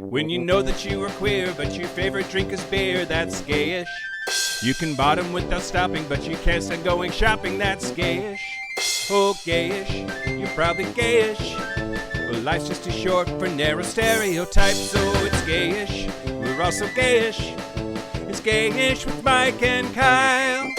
When you know that you are queer, but your favorite drink is beer, that's gayish. You can bottom without stopping, but you can't stand going shopping, that's gayish. Oh, gayish, you're probably gayish. Well, life's just too short for narrow stereotypes, so it's gayish. We're also gayish. It's Gayish with Mike and Kyle.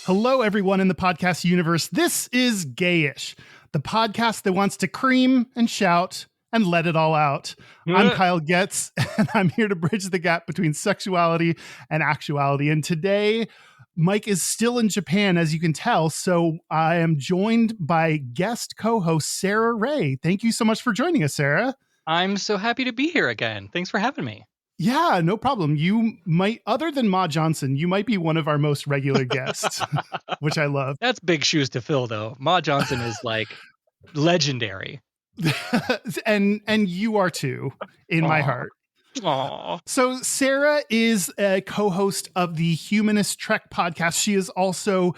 Hello, everyone in the podcast universe. This is Gayish, the podcast that wants to cream and shout and let it all out. I'm Kyle Getz, and I'm here to bridge the gap between sexuality and actuality. And today, Mike is still in Japan, as you can tell, so I am joined by guest co-host Sarah Ray. Thank you so much for joining us, Sarah. I'm so happy to be here again. Thanks for having me. Yeah, no problem. You might, other than Ma Johnson, you might be one of our most regular guests, which I love. That's big shoes to fill, though. Ma Johnson is like legendary. and you are too, in my heart. Aww. So Sarah is a co-host of the Humanist Trek podcast. She is also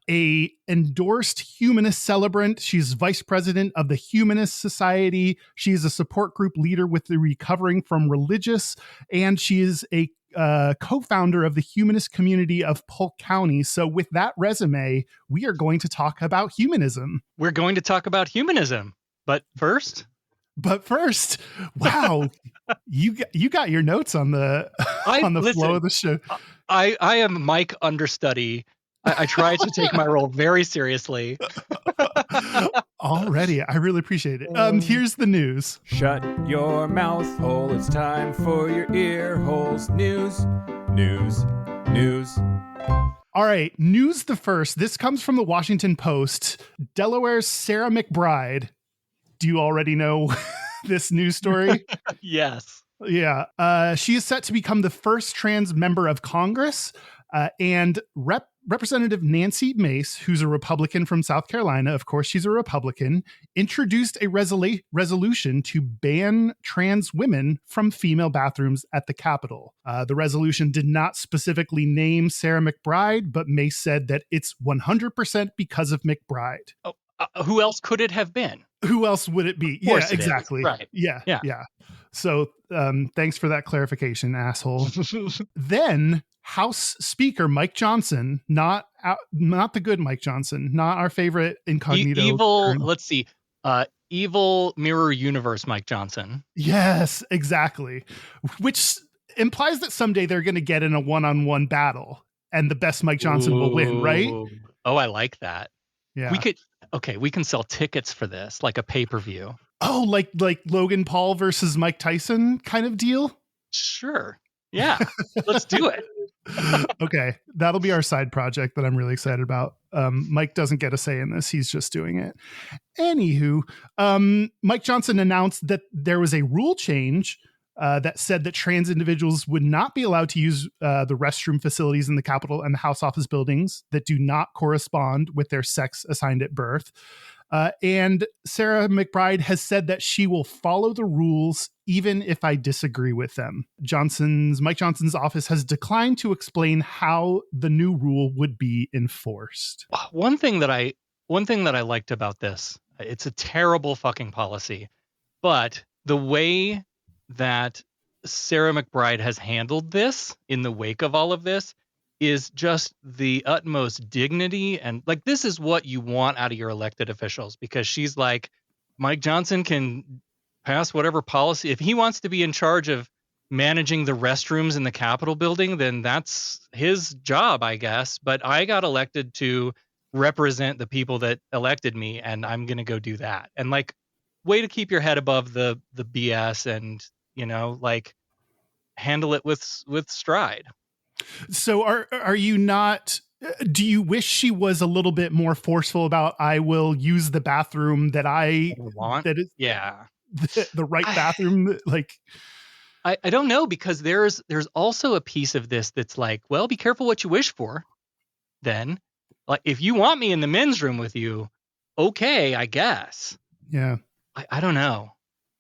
a endorsed humanist celebrant. She's vice president of the Humanist Society. She is a support group leader with the Recovering from Religious, and she is a co-founder of the humanist community of Polk County. So with that resume, we are going to talk about humanism. We're going to talk about humanism. But first, wow, you got your notes on the flow of the show. I am Mike understudy. I try to take my role very seriously. Already, I really appreciate it. Here's the news. Shut your mouth hole. It's time for your ear holes. News. All right, news the first. This comes from the Washington Post. Delaware's Sarah McBride. Do you already know this news story? Yes. Yeah. She is set to become the first trans member of Congress. And Representative Nancy Mace, who's a Republican from South Carolina, of course she's a Republican, introduced a resolution to ban trans women from female bathrooms at the Capitol. The resolution did not specifically name Sarah McBride, but Mace said that it's 100% because of McBride. Oh, who else could it have been? Who else would it be? Yeah, exactly. Right. Yeah. So thanks for that clarification, asshole. Then House Speaker Mike Johnson, not the good Mike Johnson, not our favorite incognito. Evil mirror universe Mike Johnson. Yes, exactly. Which implies that someday they're going to get in a one-on-one battle and the best Mike Johnson will win, right? Oh, I like that. Yeah. We can sell tickets for this, like a pay-per-view. Oh, like Logan Paul versus Mike Tyson kind of deal? Sure. Yeah. Let's do it. Okay. That'll be our side project that I'm really excited about. Mike doesn't get a say in this. He's just doing it. Anywho, Mike Johnson announced that there was a rule change that said that trans individuals would not be allowed to use the restroom facilities in the Capitol and the House office buildings that do not correspond with their sex assigned at birth. And Sarah McBride has said that she will follow the rules even if I disagree with them. Mike Johnson's office has declined to explain how the new rule would be enforced. One thing that I liked about this, it's a terrible fucking policy, but the way that Sarah McBride has handled this in the wake of all of this is just the utmost dignity. And like, this is what you want out of your elected officials, because she's like, Mike Johnson can pass whatever policy. If he wants to be in charge of managing the restrooms in the Capitol building, then that's his job, I guess. But I got elected to represent the people that elected me, and I'm going to go do that. And like, way to keep your head above the BS and, like, handle it with stride. So are you not, do you wish she was a little bit more forceful about, I will use the bathroom that I want? That is, yeah. The right bathroom? I don't know, because there's also a piece of this that's like, well, be careful what you wish for. Then, like, if you want me in the men's room with you, okay, I guess. Yeah. I don't know.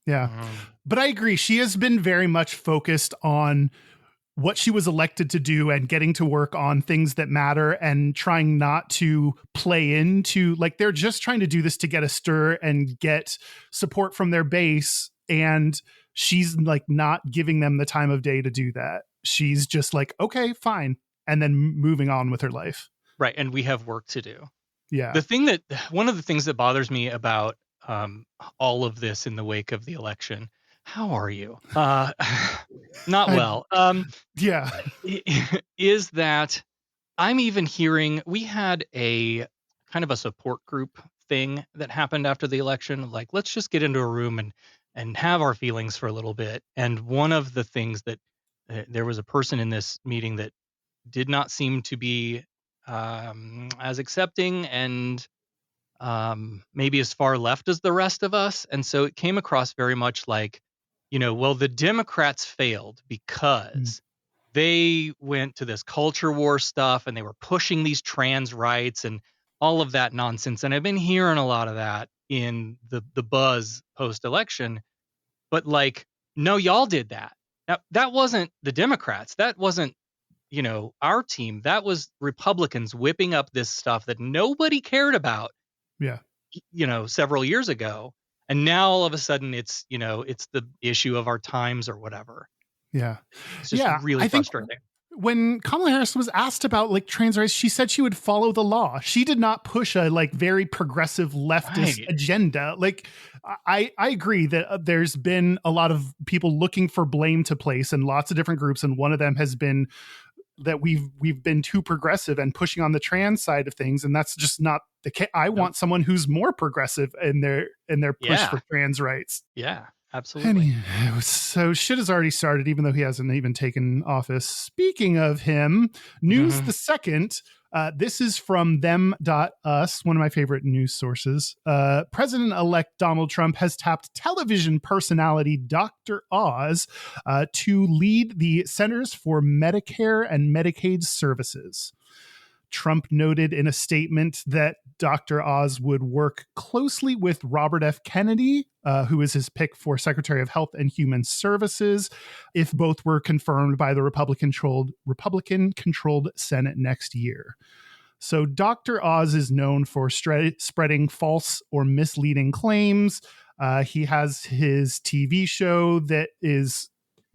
Yeah. But I agree. She has been very much focused on what she was elected to do and getting to work on things that matter and trying not to play into, like, they're just trying to do this to get a stir and get support from their base. And she's like not giving them the time of day to do that. She's just like, okay, fine, and then moving on with her life. Right, and we have work to do. Yeah. One of the things that bothers me about all of this in the wake of the election, how are you? Not well. Yeah. Is that I'm even hearing we had a kind of a support group thing that happened after the election. Like, let's just get into a room and have our feelings for a little bit. And one of the things that there was a person in this meeting that did not seem to be as accepting and maybe as far left as the rest of us. And so it came across very much like, well, the Democrats failed because they went to this culture war stuff and they were pushing these trans rights and all of that nonsense. And I've been hearing a lot of that in the buzz post-election. But like, no, y'all did that. Now, that wasn't the Democrats. That wasn't our team. That was Republicans whipping up this stuff that nobody cared about, Yeah. Several years ago. And now all of a sudden it's the issue of our times or whatever. Yeah. It's just really frustrating. When Kamala Harris was asked about like trans rights, she said she would follow the law. She did not push a like very progressive leftist agenda. Like I agree that there's been a lot of people looking for blame to place in lots of different groups. And one of them has been that we've been too progressive and pushing on the trans side of things. And that's just not the case. I want someone who's more progressive in their push for trans rights. Yeah. Absolutely. So shit has already started, even though he hasn't even taken office. Speaking of him, News the Second. This is from them.us, one of my favorite news sources. President-elect Donald Trump has tapped television personality Dr. Oz to lead the Centers for Medicare and Medicaid Services. Trump noted in a statement that Dr. Oz would work closely with Robert F. Kennedy, who is his pick for Secretary of Health and Human Services, if both were confirmed by the Republican-controlled Senate next year. So Dr. Oz is known for spreading false or misleading claims. He has his TV show that is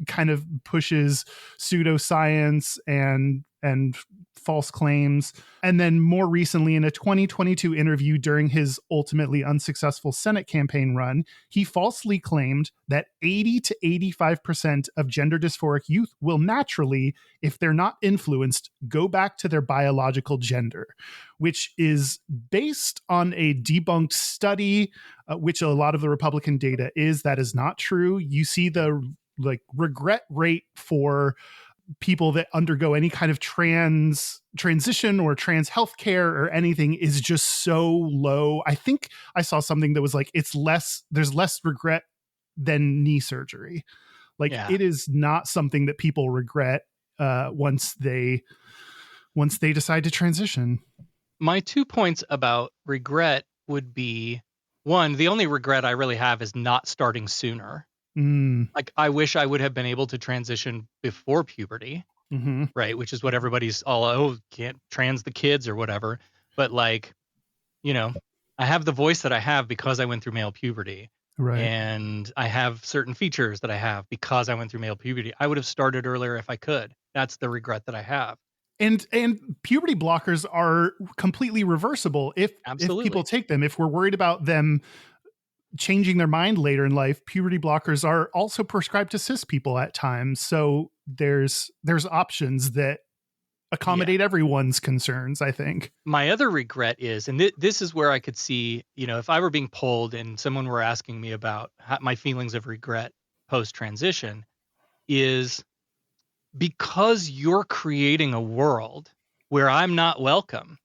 kind of pushes pseudoscience and false claims. And then more recently, in a 2022 interview during his ultimately unsuccessful Senate campaign run, he falsely claimed that 80 to 85% of gender dysphoric youth will naturally, if they're not influenced, go back to their biological gender, which is based on a debunked study, which a lot of the Republican data is. That is not true. You see the regret rate for people that undergo any kind of transition or trans healthcare or anything is just so low. I think I saw something that was like, there's less regret than knee surgery. It is not something that people regret once they decide to transition. My 2 points about regret would be, one, the only regret I really have is not starting sooner. Like, I wish I would have been able to transition before puberty, right? Which is what everybody's all, can't trans the kids or whatever. But like, I have the voice that I have because I went through male puberty. Right. And I have certain features that I have because I went through male puberty. I would have started earlier if I could. That's the regret that I have. And puberty blockers are completely reversible if people take them. If we're worried about them changing their mind later in life, puberty blockers are also prescribed to cis people at times. So there's options that accommodate everyone's concerns, I think. My other regret is, and this is where I could see, if I were being polled and someone were asking me about my feelings of regret post-transition, is because you're creating a world where I'm not welcome,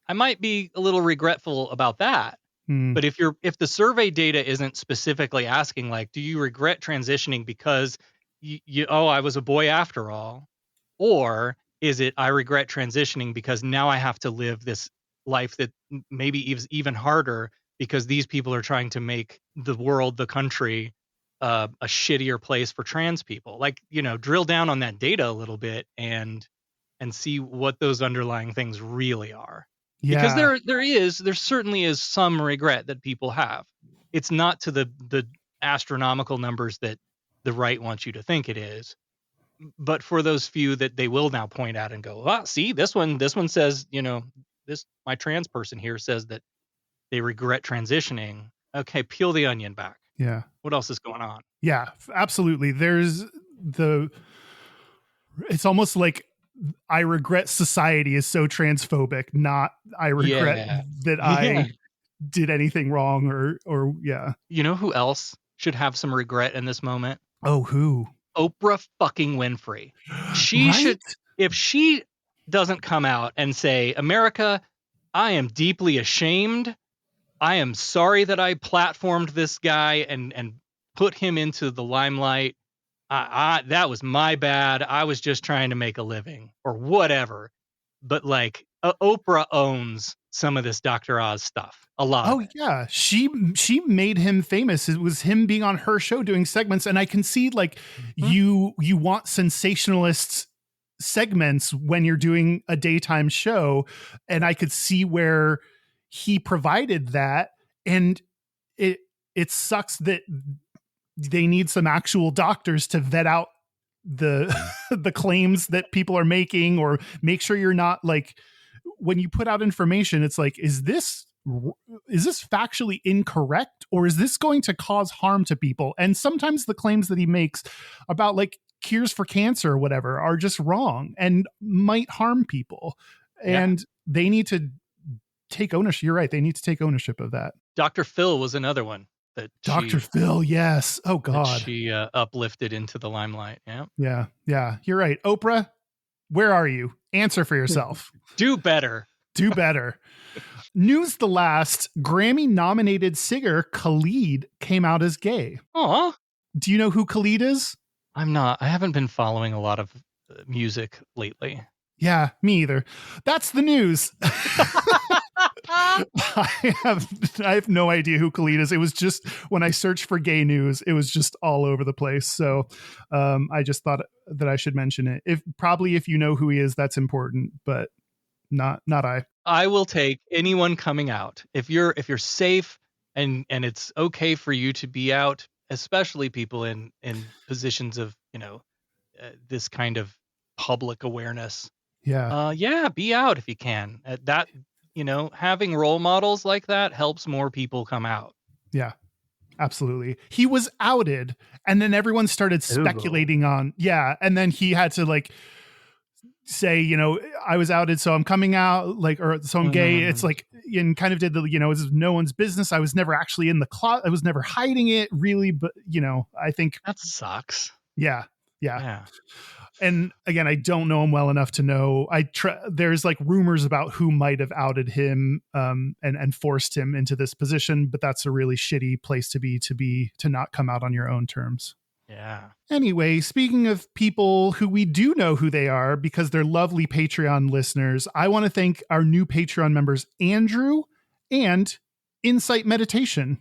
I might be a little regretful about that. But if the survey data isn't specifically asking, like, do you regret transitioning because I was a boy after all, or is it I regret transitioning because now I have to live this life that maybe is even harder because these people are trying to make the world, the country, a shittier place for trans people. Like, drill down on that data a little bit and see what those underlying things really are. Yeah. Because there certainly is some regret that people have. It's not to the astronomical numbers that the right wants you to think it is. But for those few that they will now point out and go, see, this one says, my trans person here says that they regret transitioning. Okay, peel the onion back. Yeah. What else is going on? Yeah, absolutely. It's almost like I regret society is so transphobic, not I regret that I did anything wrong or yeah. You know who else should have some regret in this moment? Oh, who? Oprah fucking Winfrey. She should, if she doesn't come out and say, America, I am deeply ashamed. I am sorry that I platformed this guy and put him into the limelight. That was my bad. I was just trying to make a living or whatever. But like Oprah owns some of this Dr. Oz stuff. A lot. Oh yeah, she made him famous. It was him being on her show doing segments, and I can see like you want sensationalist segments when you're doing a daytime show, and I could see where he provided that, and it sucks that they need some actual doctors to vet out the the claims that people are making, or make sure you're not like, when you put out information, it's like, is this factually incorrect, or is this going to cause harm to people? And sometimes the claims that he makes about like cures for cancer or whatever are just wrong and might harm people. And they need to take ownership. You're right. They need to take ownership of that. Dr. Phil was another one that Dr. Phil. Yes. Oh God. She uplifted into the limelight. Yeah. Yeah. Yeah. You're right. Oprah, where are you? Answer for yourself. Do better. Do better. News the last, Grammy-nominated singer Khalid came out as gay. Aw. Do you know who Khalid is? I'm not. I haven't been following a lot of music lately. Yeah, me either. That's the news. I have no idea who Khalid is. It was just when I searched for gay news, it was just all over the place. So I just thought that I should mention it. If you know who he is, that's important, but not I. I will take anyone coming out. If you're safe and it's okay for you to be out, especially people in positions of, this kind of public awareness. Yeah. Be out if you can. That, having role models like that helps more people come out. Yeah. Absolutely. He was outed, and then everyone started speculating on, and then he had to like say, I was outed, so I'm coming out, like, or so I'm gay. It's like, and kind of did the, it's no one's business. I was never actually in the closet. I was never hiding it really, but I think that sucks. Yeah. And again, I don't know him well enough to know. There's like rumors about who might have outed him and forced him into this position, but that's a really shitty place to not come out on your own terms. Yeah. Anyway, speaking of people who we do know who they are because they're lovely Patreon listeners, I want to thank our new Patreon members, Andrew and Insight Meditation.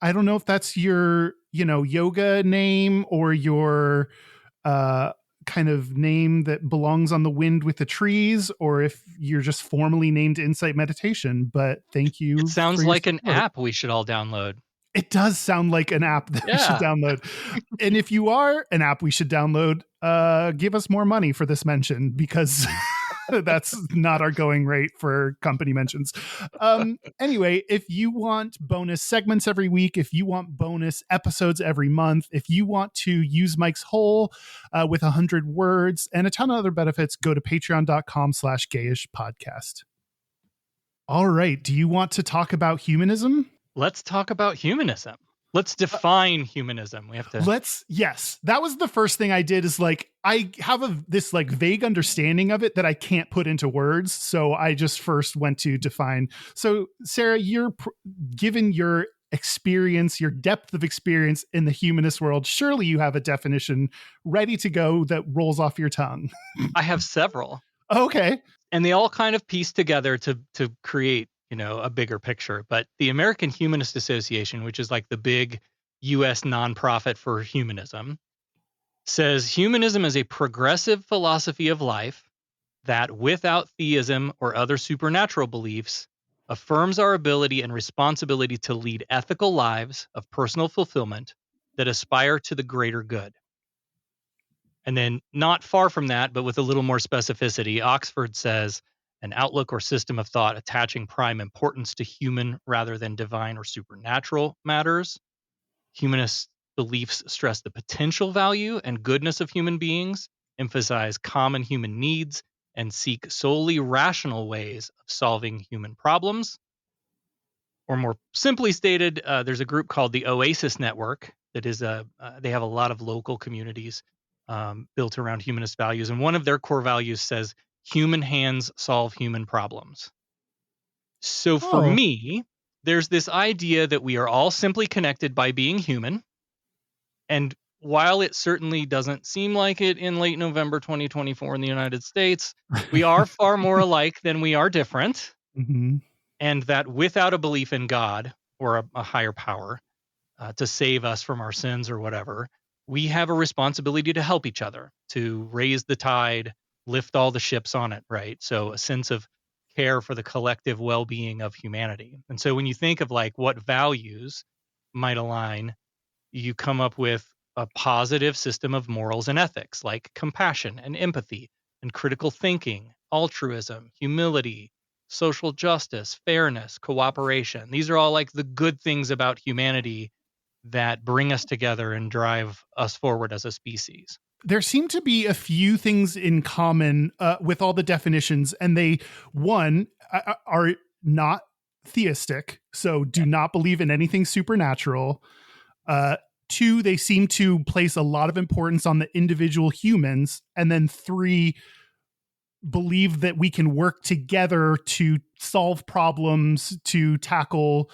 I don't know if that's your, yoga name or your kind of name that belongs on the wind with the trees, or if you're just formally named Insight Meditation, but thank you. It sounds like an app we should all download. It does sound like an app that we should download. And if you are an app we should download, give us more money for this mention, because that's not our going rate for company mentions. Anyway, if you want bonus segments every week, if you want bonus episodes every month, if you want to use Mike's Hole with 100 words and a ton of other benefits, go to patreon.com/gayish podcast. All right. Do you want to talk about humanism? Let's talk about humanism. Let's define humanism. We have to. Yes. That was the first thing I did, is like, I have this like vague understanding of it that I can't put into words. So I just first went to define. So Sarah, given your experience, your depth of experience in the humanist world, surely you have a definition ready to go that rolls off your tongue. I have several. Okay. And they all kind of piece together to create, a bigger picture. But the American Humanist Association, which is like the big U.S. nonprofit for humanism, says humanism is a progressive philosophy of life that, without theism or other supernatural beliefs, affirms our ability and responsibility to lead ethical lives of personal fulfillment that aspire to the greater good. And then not far from that, but with a little more specificity, Oxford says, an outlook or system of thought attaching prime importance to human rather than divine or supernatural matters. Humanist beliefs stress the potential value and goodness of human beings, emphasize common human needs, and seek solely rational ways of solving human problems. Or more simply stated, there's a group called the Oasis Network that is they have a lot of local communities built around humanist values. And one of their core values says, human hands solve human problems. So for Oh. me, there's this idea that we are all simply connected by being human. And while it certainly doesn't seem like it in late November 2024 in the United States, we are far more alike than we are different. Mm-hmm. And that without a belief in God or a higher power to save us from our sins or whatever, we have a responsibility to help each other, to raise the tide, lift all the ships on it, right? So a sense of care for the collective well-being of humanity. And so when you think of like what values might align, you come up with a positive system of morals and ethics like compassion and empathy and critical thinking, altruism, humility, social justice, fairness, cooperation. These are all like the good things about humanity that bring us together and drive us forward as a species. There seem to be a few things in common with all the definitions, and they, one, are not theistic, so do not believe in anything supernatural. Two, they seem to place a lot of importance on the individual humans. And then three, believe that we can work together to solve problems, to tackle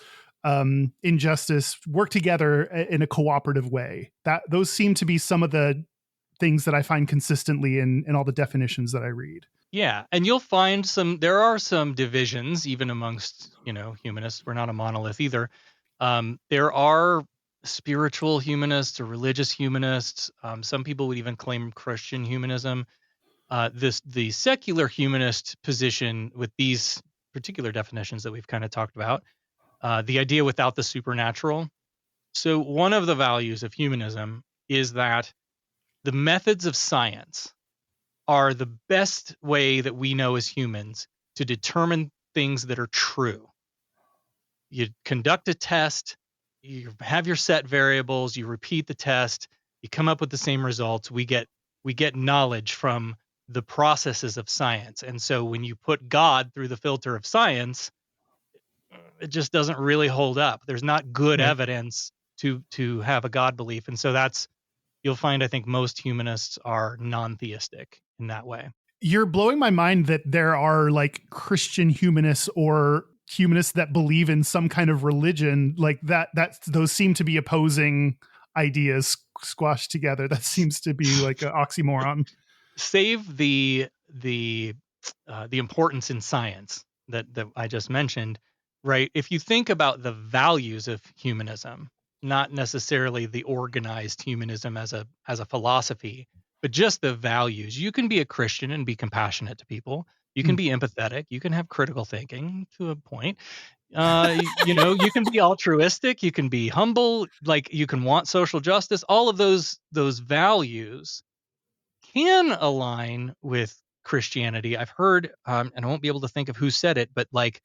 injustice, work together in a cooperative way. Those seem to be some of the things that I find consistently in all the definitions that I read. Yeah, and you'll find there are some divisions even amongst, humanists. We're not a monolith either. There are spiritual humanists or religious humanists. Some people would even claim Christian humanism. The secular humanist position with these particular definitions that we've kind of talked about, the idea without the supernatural. So one of the values of humanism is that the methods of science are the best way that we know as humans to determine things that are true. You conduct a test, you have your set variables, you repeat the test, you come up with the same results. We get knowledge from the processes of science. And so when you put God through the filter of science, it just doesn't really hold up. There's not good evidence to have a God belief. And so you'll find, I think, most humanists are non-theistic in that way. You're blowing my mind that there are like Christian humanists or humanists that believe in some kind of religion like that. Those seem to be opposing ideas squashed together. That seems to be like an oxymoron. Save the importance in science that I just mentioned, right? If you think about the values of humanism, not necessarily the organized humanism as a philosophy, but just the values. You can be a Christian and be compassionate to people. You can be empathetic. You can have critical thinking to a point. You can be altruistic. You can be humble. Like you can want social justice. All of those values can align with Christianity. I've heard, and I won't be able to think of who said it, but like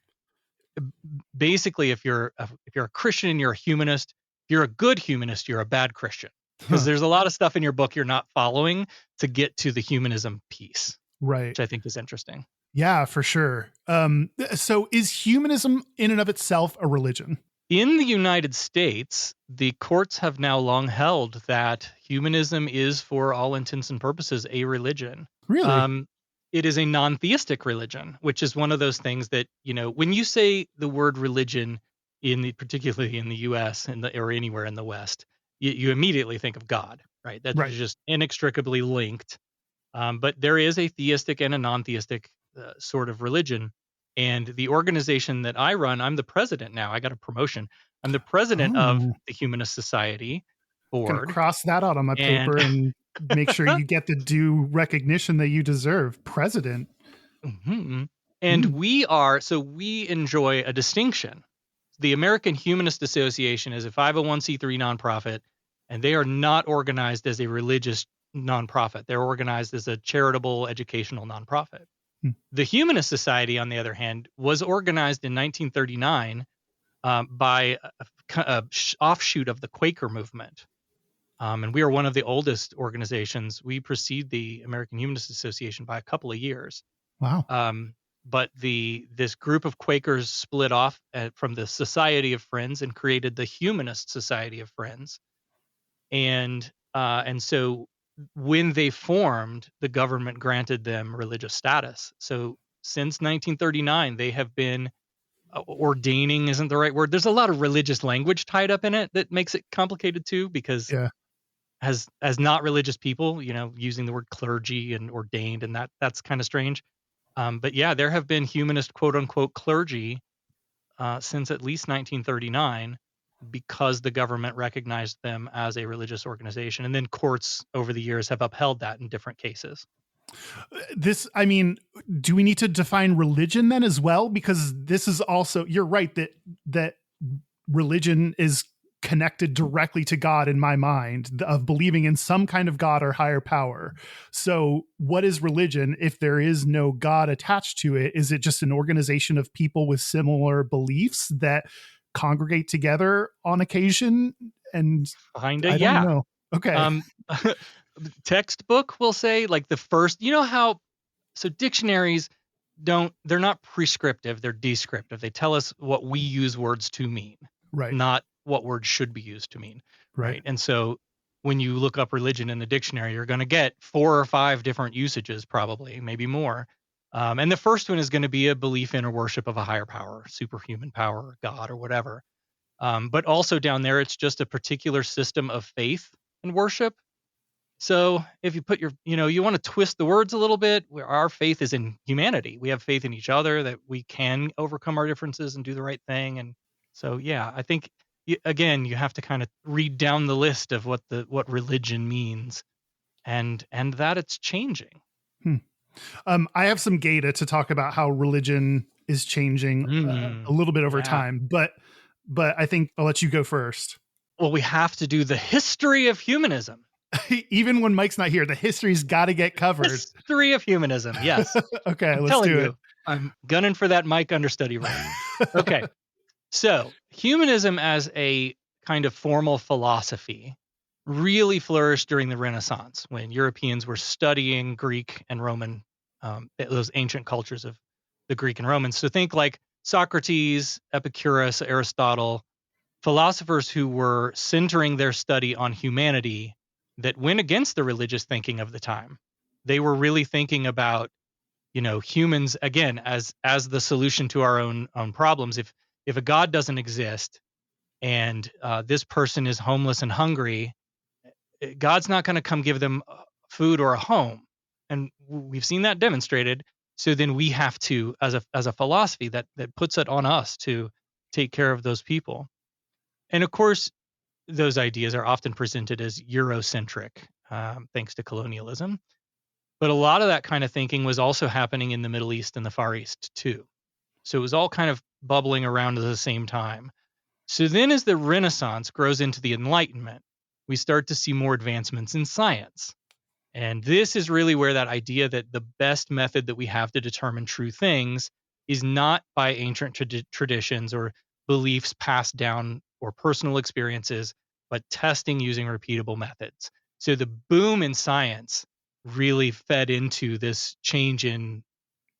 basically, if you're a Christian and you're a humanist, if you're a good humanist, you're a bad Christian. Because there's a lot of stuff in your book you're not following to get to the humanism piece, right? Which I think is interesting. Yeah, for sure. So is humanism in and of itself a religion? In the United States, the courts have now long held that humanism is, for all intents and purposes, a religion. Really? It is a non-theistic religion, which is one of those things that, when you say the word religion, particularly in the U.S. or anywhere in the West, you immediately think of God, right? That's right. Just inextricably linked. But there is a theistic and a non-theistic sort of religion. And the organization that I run, I'm the president now. I got a promotion. I'm the president of the Humanist Society board. Gonna cross that out on my paper and make sure you get the due recognition that you deserve. President. Mm-hmm. And we enjoy a distinction. The American Humanist Association is a 501c3 nonprofit and they are not organized as a religious nonprofit. They're organized as a charitable educational nonprofit. Hmm. The Humanist Society, on the other hand, was organized in 1939 by a offshoot of the Quaker movement. And we are one of the oldest organizations. We precede the American Humanist Association by a couple of years. Wow. But this group of Quakers split off from the Society of Friends and created the Humanist Society of Friends. And so when they formed, the government granted them religious status. So since 1939, they have been ordaining isn't the right word. There's a lot of religious language tied up in it that makes it complicated too, because as not religious people, using the word clergy and ordained, and that's kind of strange. But yeah, there have been humanist quote unquote clergy since at least 1939 because the government recognized them as a religious organization. And then courts over the years have upheld that in different cases. Do we need to define religion then as well? Because this is also, you're right that religion is connected directly to God in my mind, of believing in some kind of God or higher power. So what is religion if there is no God attached to it? Is it just an organization of people with similar beliefs that congregate together on occasion? And kinda, I don't know. Okay. Textbook will say, like, the first, so dictionaries they're not prescriptive, they're descriptive. They tell us what we use words to mean, Right. not what words should be used to mean. Right. And so when you look up religion in the dictionary, you're going to get 4 or 5 different usages, probably, maybe more. And the first one is going to be a belief in or worship of a higher power, superhuman power, God, or whatever. But also down there, it's just a particular system of faith and worship. So if you put you want to twist the words a little bit, where our faith is in humanity. We have faith in each other, that we can overcome our differences and do the right thing. And so, yeah, I think, again, you have to kind of read down the list of what religion means, and that it's changing. I have some gayta to talk about how religion is changing a little bit over time, but I think I'll let you go first. Well, we have to do the history of humanism. Even when Mike's not here, the history's got to get covered. History of humanism, yes. Okay, let's do it. I'm gunning for that Mike understudy role. Okay, so humanism as a kind of formal philosophy really flourished during the Renaissance, when Europeans were studying Greek and Roman, those ancient cultures of the Greek and Romans. So think like Socrates, Epicurus, Aristotle, philosophers who were centering their study on humanity that went against the religious thinking of the time. They were really thinking about, humans, again, as the solution to our own problems. If a God doesn't exist and this person is homeless and hungry, God's not going to come give them food or a home. And we've seen that demonstrated. So then we have to, as a philosophy, that puts it on us to take care of those people. And of course, those ideas are often presented as Eurocentric, thanks to colonialism. But a lot of that kind of thinking was also happening in the Middle East and the Far East too. So it was all kind of bubbling around at the same time. So then as the Renaissance grows into the Enlightenment, we start to see more advancements in science. And this is really where that idea that the best method that we have to determine true things is not by ancient traditions or beliefs passed down or personal experiences, but testing using repeatable methods. So the boom in science really fed into this change in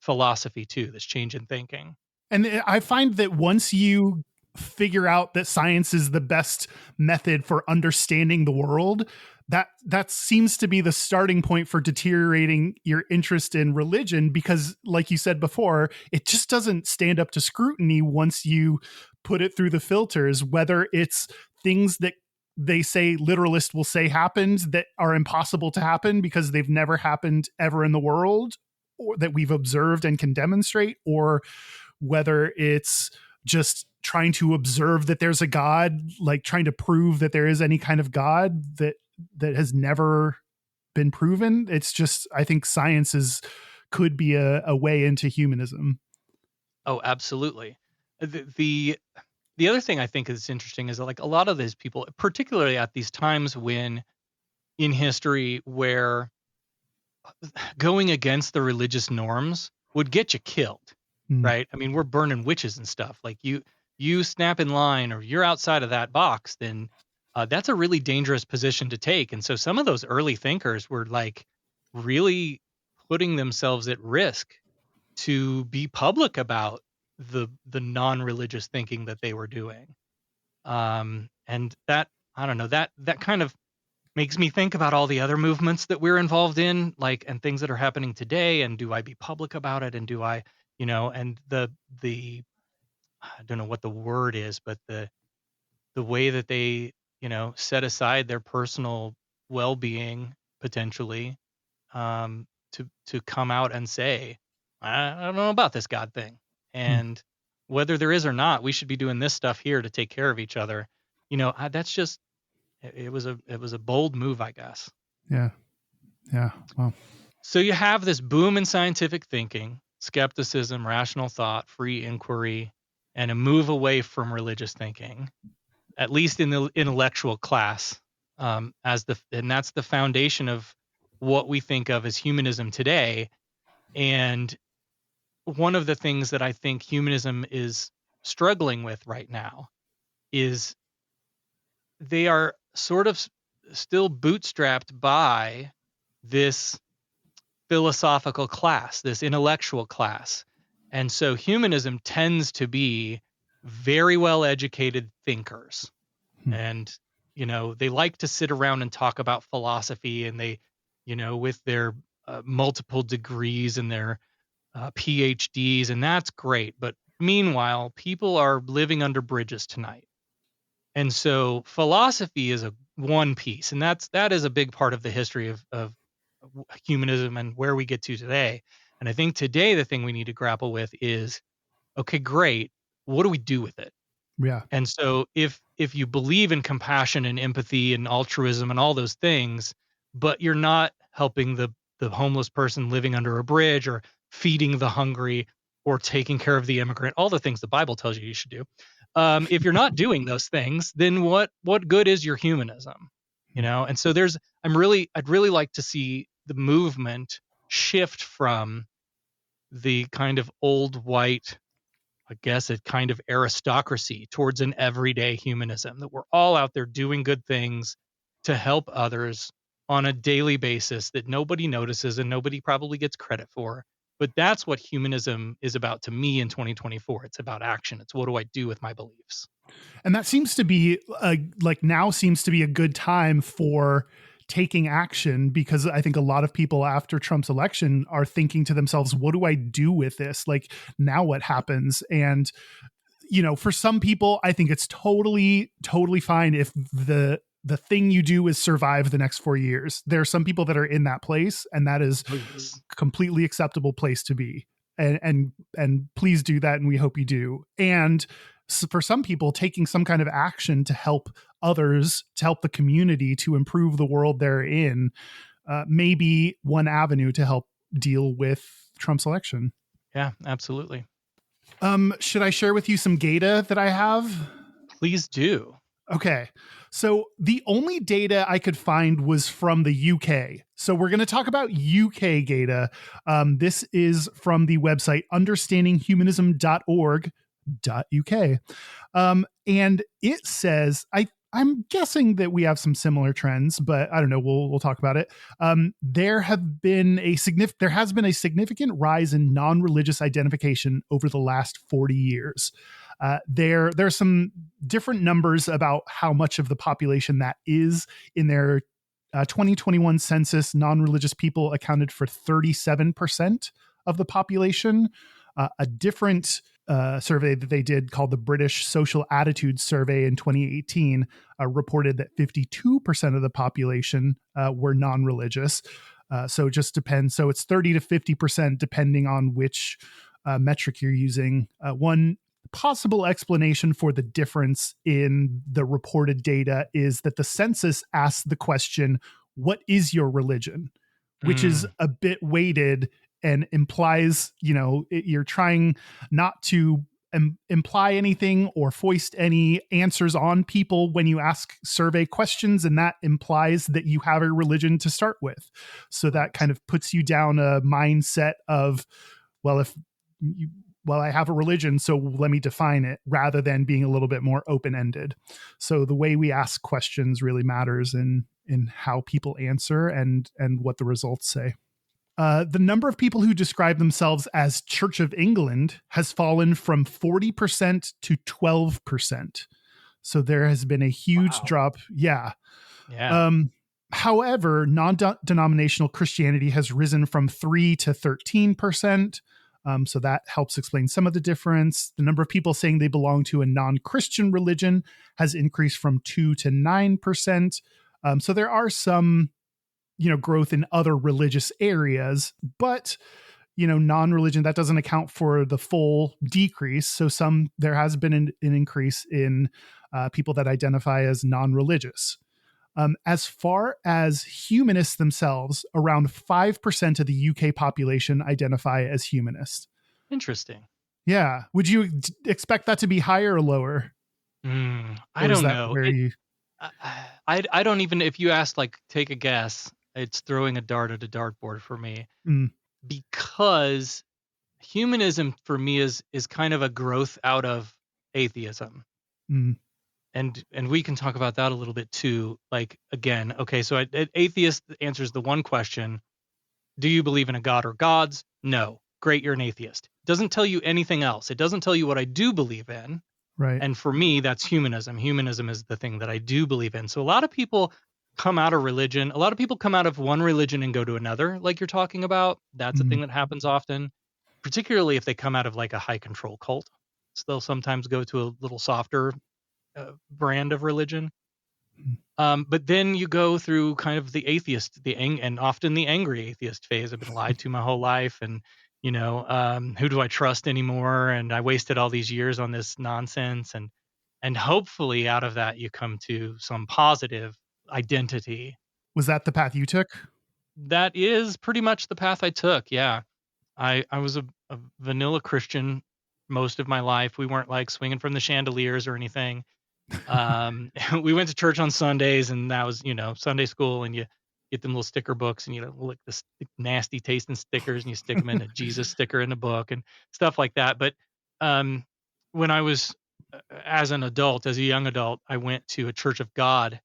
philosophy too, this change in thinking. And I find that once you figure out that science is the best method for understanding the world, that seems to be the starting point for deteriorating your interest in religion, because like you said before, it just doesn't stand up to scrutiny once you put it through the filters, whether it's things that they say literalists will say happened that are impossible to happen because they've never happened ever in the world, or that we've observed and can demonstrate, or whether it's just trying to observe that there's a God, like trying to prove that there is any kind of God that has never been proven. It's just, I think science could be a way into humanism. Oh, absolutely. The the other thing I think is interesting is that, like, a lot of these people, particularly at these times when in history where going against the religious norms would get you killed, Mm. right? I mean, we're burning witches and stuff. Like you snap in line or you're outside of that box, then that's a really dangerous position to take. And so some of those early thinkers were like really putting themselves at risk to be public about the non-religious thinking that they were doing. And that, I don't know, that kind of makes me think about all the other movements that we're involved in, like, and things that are happening today. And do I be public about it? And do I, and the I don't know what the word is, but the way that they, set aside their personal well-being potentially, to come out and say, I don't know about this God thing. And whether there is or not, we should be doing this stuff here to take care of each other. That's just, it was a bold move, I guess. Yeah. Well, so you have this boom in scientific thinking, skepticism, rational thought, free inquiry, and a move away from religious thinking, at least in the intellectual class, and that's the foundation of what we think of as humanism today. And one of the things that I think humanism is struggling with right now is they are sort of still bootstrapped by this philosophical class, this intellectual class. And so humanism tends to be very well educated thinkers. And, they like to sit around and talk about philosophy, and they, with their multiple degrees and their PhDs, and that's great. But meanwhile, people are living under bridges tonight. And so philosophy is one piece, and that is a big part of the history of humanism and where we get to today. And I think today the thing we need to grapple with is, okay, great, what do we do with it? yeah. And so if you believe in compassion and empathy and altruism and all those things, but you're not helping the homeless person living under a bridge or feeding the hungry or taking care of the immigrant, all the things the Bible tells you should do. If you're not doing those things, then what good is your humanism? And so I'd really like to see the movement shift from the kind of old white, I guess, a kind of aristocracy towards an everyday humanism, that we're all out there doing good things to help others on a daily basis that nobody notices and nobody probably gets credit for. But that's what humanism is about to me in 2024. It's about action. It's what do I do with my beliefs? And that seems to be now seems to be a good time for taking action, because I think a lot of people after Trump's election are thinking to themselves, what do I do with this? Like, now what happens? And, for some people, I think it's totally fine if the thing you do is survive the next 4 years. There are some people that are in that place, and that is completely acceptable place to be. And please do that. And we hope you do. And so for some people, taking some kind of action to help others, to help the community, to improve the world they're in, may be one avenue to help deal with Trump's election. Yeah, absolutely. Should I share with you some data that I have? Please do. Okay. So the only data I could find was from the UK. So we're going to talk about UK data. This is from the website understandinghumanism.org.uk. And it says, I'm guessing that we have some similar trends, but I don't know. We'll talk about it. There has been a significant rise in non-religious identification over the last 40 years. There are some different numbers about how much of the population that is. In their 2021 census, non-religious people accounted for 37% of the population. A different survey that they did, called the British Social Attitudes Survey in 2018, reported that 52% of the population were non-religious. So it just depends. So it's 30 to 50% depending on which metric you're using. One possible explanation for the difference in the reported data is that the census asks the question, what is your religion? Which is a bit weighted and implies, you're trying not to imply anything or foist any answers on people when you ask survey questions, and that implies that you have a religion to start with. So that kind of puts you down a mindset of, well, I have a religion, so let me define it, rather than being a little bit more open-ended. So the way we ask questions really matters in how people answer and what the results say. The number of people who describe themselves as Church of England has fallen from 40% to 12%. So there has been a huge drop. Yeah. However, non-denominational Christianity has risen from 3 to 13%. So that helps explain some of the difference. The number of people saying they belong to a non-Christian religion has increased from 2 to 9%. So there are some growth in other religious areas, but non-religion, that doesn't account for the full decrease. So there has been an increase in people that identify as non-religious. As far as humanists themselves, around 5% of the UK population identify as humanist. Interesting. Yeah. Would you expect that to be higher or lower? I don't know. I don't even, if you ask, like, take a guess, it's throwing a dart at a dartboard for me, because humanism for me is kind of a growth out of atheism. And we can talk about that a little bit too. Like, again, okay, so atheist answers the one question: do you believe in a god or gods? No. Great, you're an atheist. Doesn't tell you anything else. It doesn't tell you what I do believe in. Right. And for me, that's humanism. Humanism is the thing that I do believe in. So a lot of people come out of religion. A lot of people come out of one religion and go to another, like you're talking about. That's a thing that happens often, particularly if they come out of like a high control cult. So they'll sometimes go to a little softer brand of religion. But then you go through kind of the atheist, and often the angry atheist phase. I've been lied to my whole life, and who do I trust anymore? And I wasted all these years on this nonsense. And hopefully out of that you come to some positive identity. Was that the path you took? That is pretty much the path I took. Yeah. I was a vanilla Christian most of my life. We weren't like swinging from the chandeliers or anything. We went to church on Sundays, and that was, Sunday school, and you get them little sticker books, and you lick the nasty tasting stickers, and you stick them in a Jesus sticker in the book and stuff like that. But when I was as a young adult, I went to a Church of God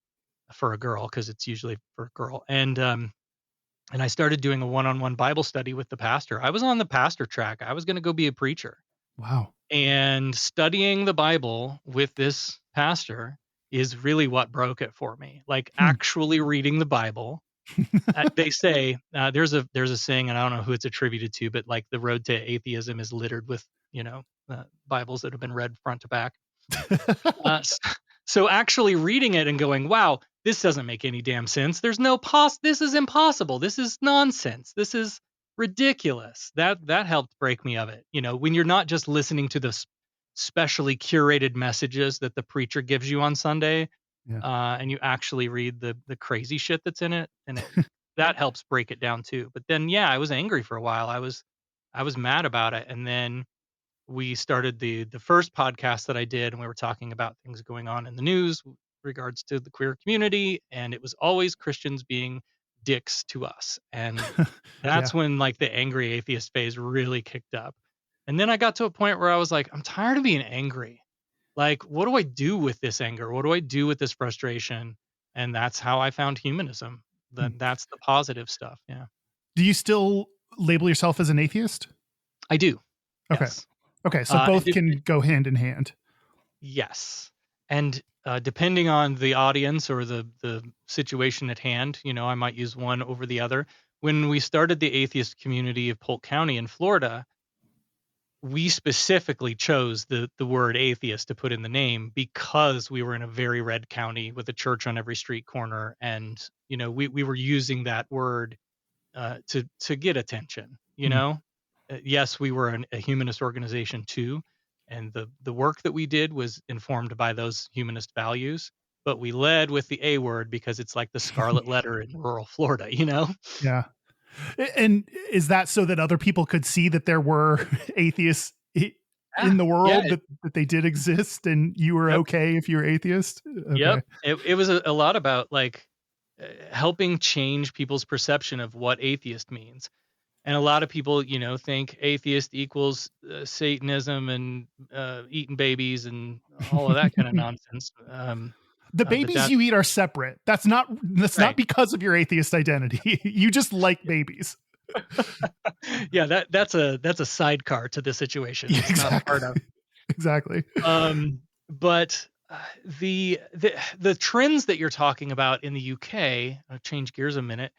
for a girl, because it's usually for a girl, and I started doing a one-on-one Bible study with the pastor. I was on the pastor track. I was going to go be a preacher. Wow. And studying the Bible with this pastor is really what broke it for me. Like actually reading the Bible. They say there's a saying, and I don't know who it's attributed to, but like the road to atheism is littered with Bibles that have been read front to back. So actually reading it and going, wow, this doesn't make any damn sense. There's no this is impossible. This is nonsense. This is ridiculous. That helped break me of it. When you're not just listening to the specially curated messages that the preacher gives you on Sunday, and you actually read the crazy shit that's in it, and that helps break it down too. But then, I was angry for a while. I was mad about it, and then we started the first podcast that I did, and we were talking about things going on in the news with regards to the queer community, and it was always Christians being dicks to us. And that's when like the angry atheist phase really kicked up. And then I got to a point where I was like, I'm tired of being angry. Like, what do I do with this anger? What do I do with this frustration? And that's how I found humanism. That's the positive stuff. Yeah. Do you still label yourself as an atheist? I do. Okay. Yes. Okay. So both can go hand in hand. Yes. And depending on the audience or the situation at hand, I might use one over the other. When we started the atheist community of Polk County in Florida, we specifically chose the word atheist to put in the name because we were in a very red county with a church on every street corner. And, we were using that word to get attention, Yes, we were a humanist organization too. And the work that we did was informed by those humanist values, but we led with the A word because it's like the scarlet letter in rural Florida, Yeah. And is that so that other people could see that there were atheists in the world Yeah. that they did exist, and you were okay if you were atheist? Okay. Yep. It was a lot about like helping change people's perception of what atheist means. And a lot of people, think atheist equals Satanism and eating babies and all of that kind of nonsense. The But babies that you eat are separate. That's not right. because of your atheist identity. You just like babies. Yeah, that's a sidecar to the situation. It's not part of. Exactly. But the trends that you're talking about in the UK, I'll change gears a minute.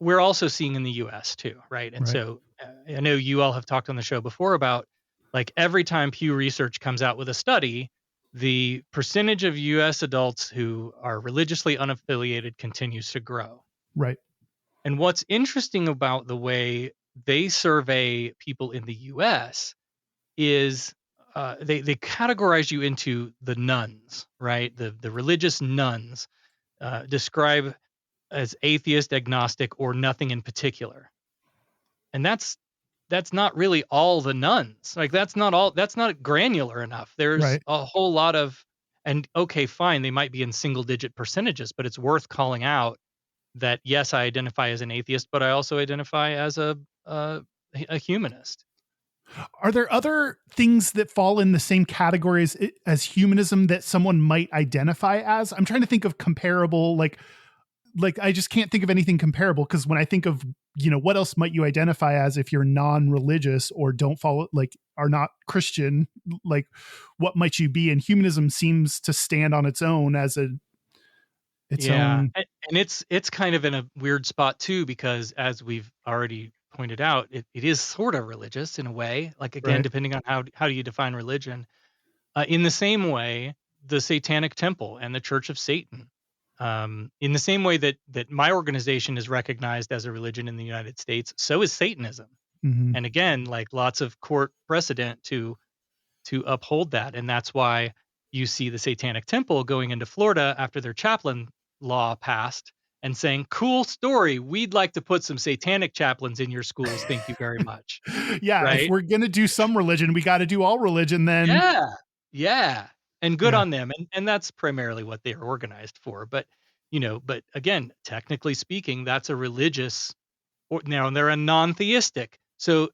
We're also seeing in the US too, right? And Right. so I know you all have talked on the show before about like every time Pew Research comes out with a study, the percentage of US adults who are religiously unaffiliated continues to grow. Right. And what's interesting about the way they survey people in the US is they categorize you into the nuns, right? The religious nuns, describe as atheist, agnostic, or nothing in particular. And that's not really all the nuns. Like that's not granular enough. There's Right. a whole lot of, and okay, fine, they might be in single digit percentages, but it's worth calling out that yes, I identify as an atheist, but I also identify as a humanist. Are there other things that fall in the same category as humanism that someone might identify as? I'm trying to think of comparable, like I just can't think of anything comparable, because when I think of, what else might you identify as if you're non-religious or don't follow, like are not Christian, like what might you be? And humanism seems to stand on its own as its own. And it's kind of in a weird spot too, because as we've already pointed out, it is sort of religious in a way, like again, Right. depending on how do you define religion. In the same way, the Satanic Temple and the Church of Satan, in the same way that my organization is recognized as a religion in the United States, so is Satanism. Mm-hmm. And again, like lots of court precedent to uphold that. And that's why you see the Satanic Temple going into Florida after their chaplain law passed and saying, cool story, we'd like to put some satanic chaplains in your schools. Thank you very much. Yeah. Right? If we're going to do some religion, we got to do all religion then. Yeah. And good on them. And that's primarily what they are organized for. But, but again, technically speaking, that's a religious, now they're a non-theistic. So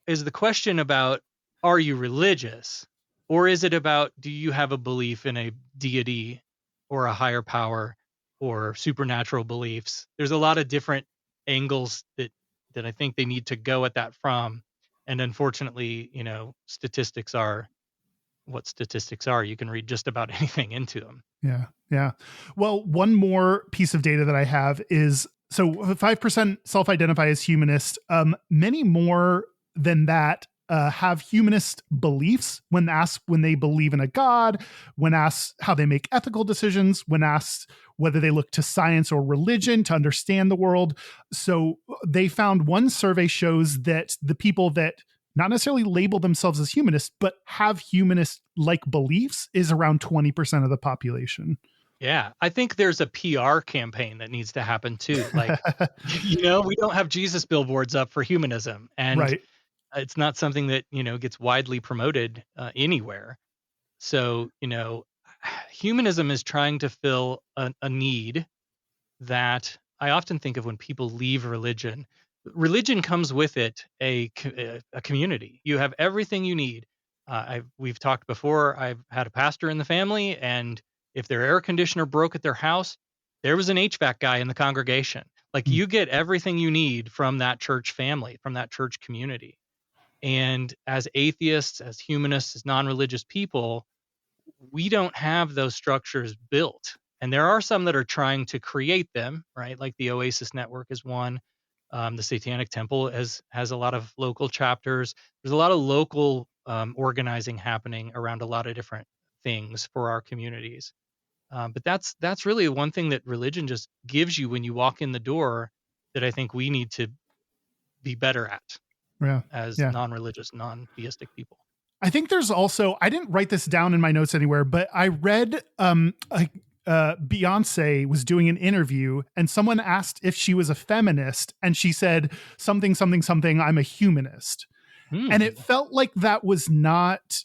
is the question about, are you religious, or is it about, do you have a belief in a deity or a higher power or supernatural beliefs? There's a lot of different angles that I think they need to go at that from. And unfortunately, statistics are what statistics are. You can read just about anything into them. Yeah. Yeah. Well, one more piece of data that I have is, so 5% self-identify as humanist. Many more than that have humanist beliefs when asked when they believe in a god, when asked how they make ethical decisions, when asked whether they look to science or religion to understand the world. So they found one survey shows that the people that not necessarily label themselves as humanists, but have humanist-like beliefs is around 20% of the population. Yeah, I think there's a PR campaign that needs to happen too. Like, we don't have Jesus billboards up for humanism, and right. It's not something that, gets widely promoted anywhere. So, humanism is trying to fill a need that I often think of when people leave religion. Religion comes with it a community. You have everything you need. We've talked before. I've had a pastor in the family, and if their air conditioner broke at their house, there was an HVAC guy in the congregation. Like you get everything you need from that church family, from that church community. And as atheists, as humanists, as non-religious people, we don't have those structures built. And there are some that are trying to create them, right? Like the Oasis Network is one. The Satanic Temple has a lot of local chapters. There's a lot of local organizing happening around a lot of different things for our communities. But that's really one thing that religion just gives you when you walk in the door that I think we need to be better at as non-religious, non-theistic people. I think there's also, I didn't write this down in my notes anywhere, but I read Beyonce was doing an interview and someone asked if she was a feminist and she said something, I'm a humanist. And it felt like that was not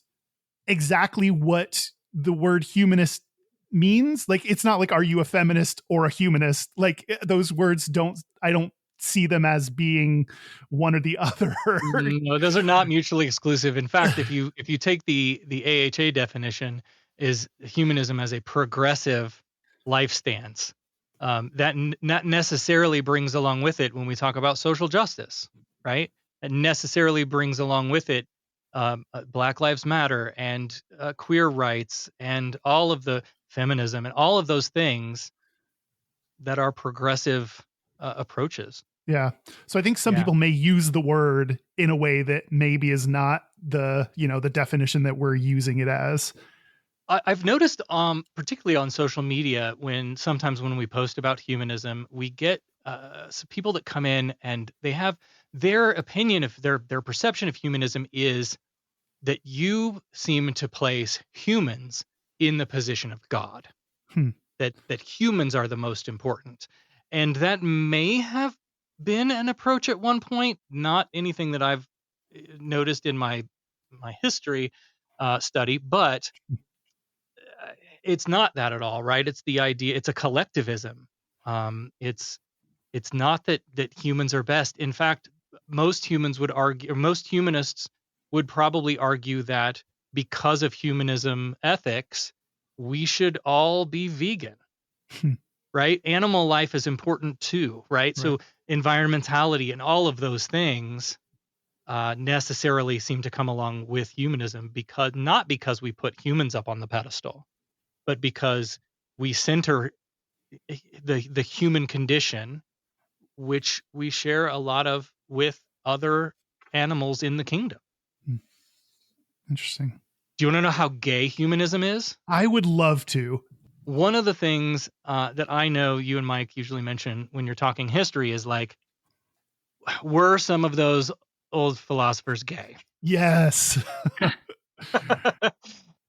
exactly what the word humanist means. Like, it's not like, are you a feminist or a humanist? Like, those words I don't see them as being one or the other. No, those are not mutually exclusive. In fact, if you take the AHA definition, is humanism as a progressive life stance, that not necessarily brings along with it, when we talk about social justice, right? It necessarily brings along with it Black Lives Matter and queer rights and all of the feminism and all of those things that are progressive approaches. Yeah. So I think some Yeah. people may use the word in a way that maybe is not the definition that we're using it as. I've noticed, particularly on social media, sometimes when we post about humanism, we get some people that come in and they have their opinion of their perception of humanism is that you seem to place humans in the position of God, that humans are the most important, and that may have been an approach at one point. Not anything that I've noticed in my history study, but it's not that at all, right? It's the idea. It's a collectivism. It's not that humans are best. In fact, most humans would argue, or most humanists would probably argue, that because of humanism ethics, we should all be vegan, right? Animal life is important too, right? So environmentality and all of those things necessarily seem to come along with humanism, not because we put humans up on the pedestal, but because we center the human condition, which we share a lot of with other animals in the kingdom. Interesting. Do you want to know how gay humanism is? I would love to. One of the things that I know you and Mike usually mention when you're talking history is like, were some of those old philosophers gay? Yes.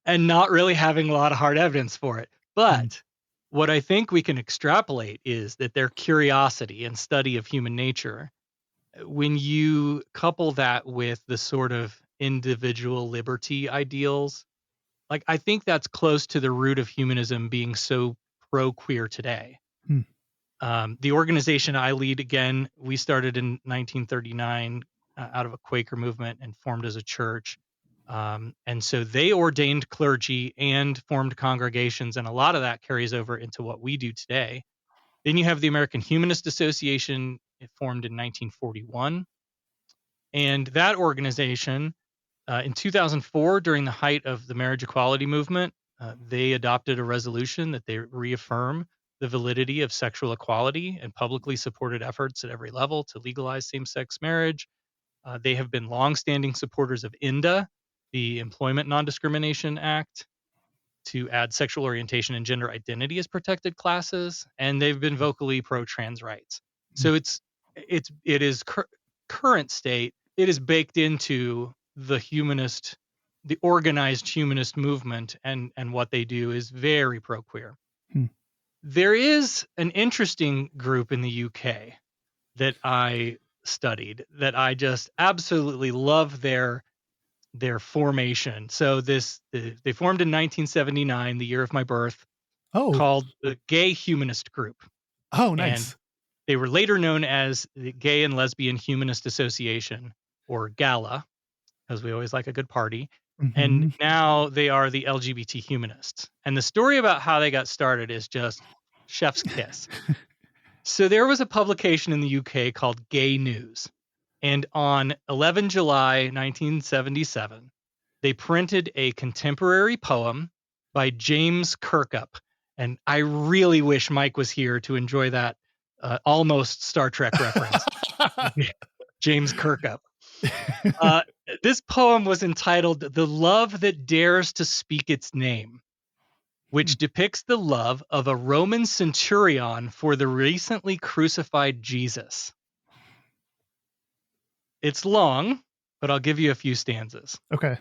And not really having a lot of hard evidence for it. But what I think we can extrapolate is that their curiosity and study of human nature, when you couple that with the sort of individual liberty ideals, like, I think that's close to the root of humanism being so pro-queer today. The organization I lead, again, we started in 1939 out of a Quaker movement and formed as a church. And so they ordained clergy and formed congregations, and a lot of that carries over into what we do today. Then you have the American Humanist Association. It formed in 1941. And that organization, in 2004, during the height of the marriage equality movement, they adopted a resolution that they reaffirm the validity of sexual equality and publicly supported efforts at every level to legalize same-sex marriage. They have been longstanding supporters of INDA, the Employment Non-Discrimination Act, to add sexual orientation and gender identity as protected classes, and they've been vocally pro-trans rights. So it is current state. It is baked into the organized humanist movement, and what they do is very pro-queer. There is an interesting group in the UK that I studied that I just absolutely love their formation. So they formed in 1979, the year of my birth, called the Gay Humanist Group. Oh, nice. And they were later known as the Gay and Lesbian Humanist Association, or GALA, because we always like a good party. And now they are the LGBT Humanists. And the story about how they got started is just chef's kiss. So there was a publication in the UK called Gay News. And on 11 July 1977, they printed a contemporary poem by James Kirkup. And I really wish Mike was here to enjoy that almost Star Trek reference. James Kirkup. This poem was entitled "The Love That Dares to Speak Its Name," which depicts the love of a Roman centurion for the recently crucified Jesus. It's long, but I'll give you a few stanzas. Okay.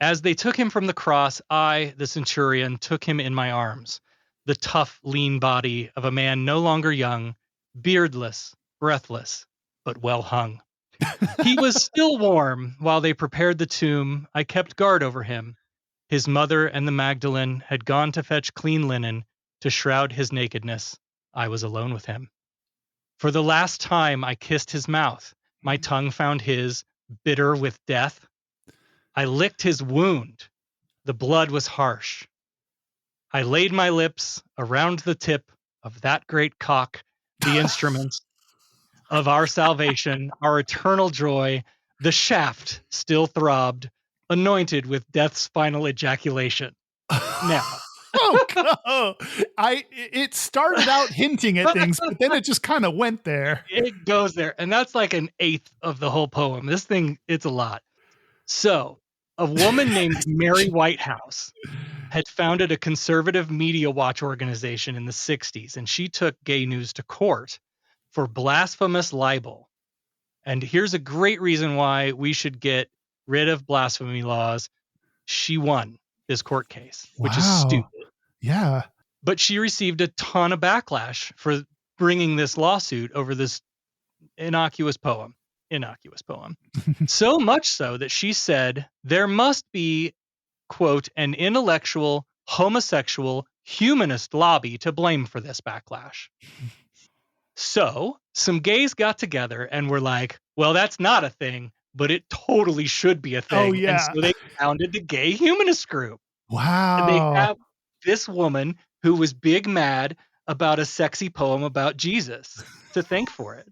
As they took him from the cross, I, the centurion, took him in my arms, the tough, lean body of a man no longer young, beardless, breathless, but well hung. He was still warm while they prepared the tomb. I kept guard over him. His mother and the Magdalene had gone to fetch clean linen to shroud his nakedness. I was alone with him. For the last time, I kissed his mouth. My tongue found his, bitter with death. I licked his wound. The blood was harsh. I laid my lips around the tip of that great cock, the instruments of our salvation, our eternal joy. The shaft still throbbed, anointed with death's final ejaculation. Now, It started out hinting at things, but then it just kind of went there. it goes there. And that's like an eighth of the whole poem. This thing, it's a lot. So, a woman named Mary Whitehouse had founded a conservative media watch organization in the 60s, and she took gay news to court for blasphemous libel. And here's a great reason why we should get rid of blasphemy laws. She won this court case, which is stupid. Yeah. But she received a ton of backlash for bringing this lawsuit over this innocuous poem. So much so that she said there must be, quote, an intellectual, homosexual, humanist lobby to blame for this backlash. So some gays got together and were like, well, that's not a thing, but it totally should be a thing. Oh, yeah. And so they founded the Gay Humanist Group. Wow. And they have this woman who was big mad about a sexy poem about Jesus to thank for it.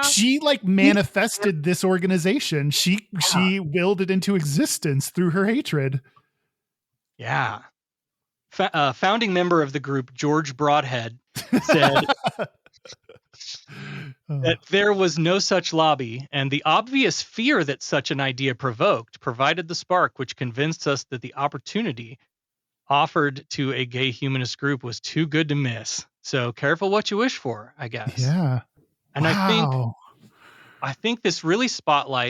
She like manifested this organization. She willed it into existence through her hatred. Yeah. Founding member of the group, George Broadhead, said that there was no such lobby, and the obvious fear that such an idea provoked provided the spark which convinced us that the opportunity offered to a gay humanist group was too good to miss. So careful what you wish for, I guess. Yeah. And wow. I think this really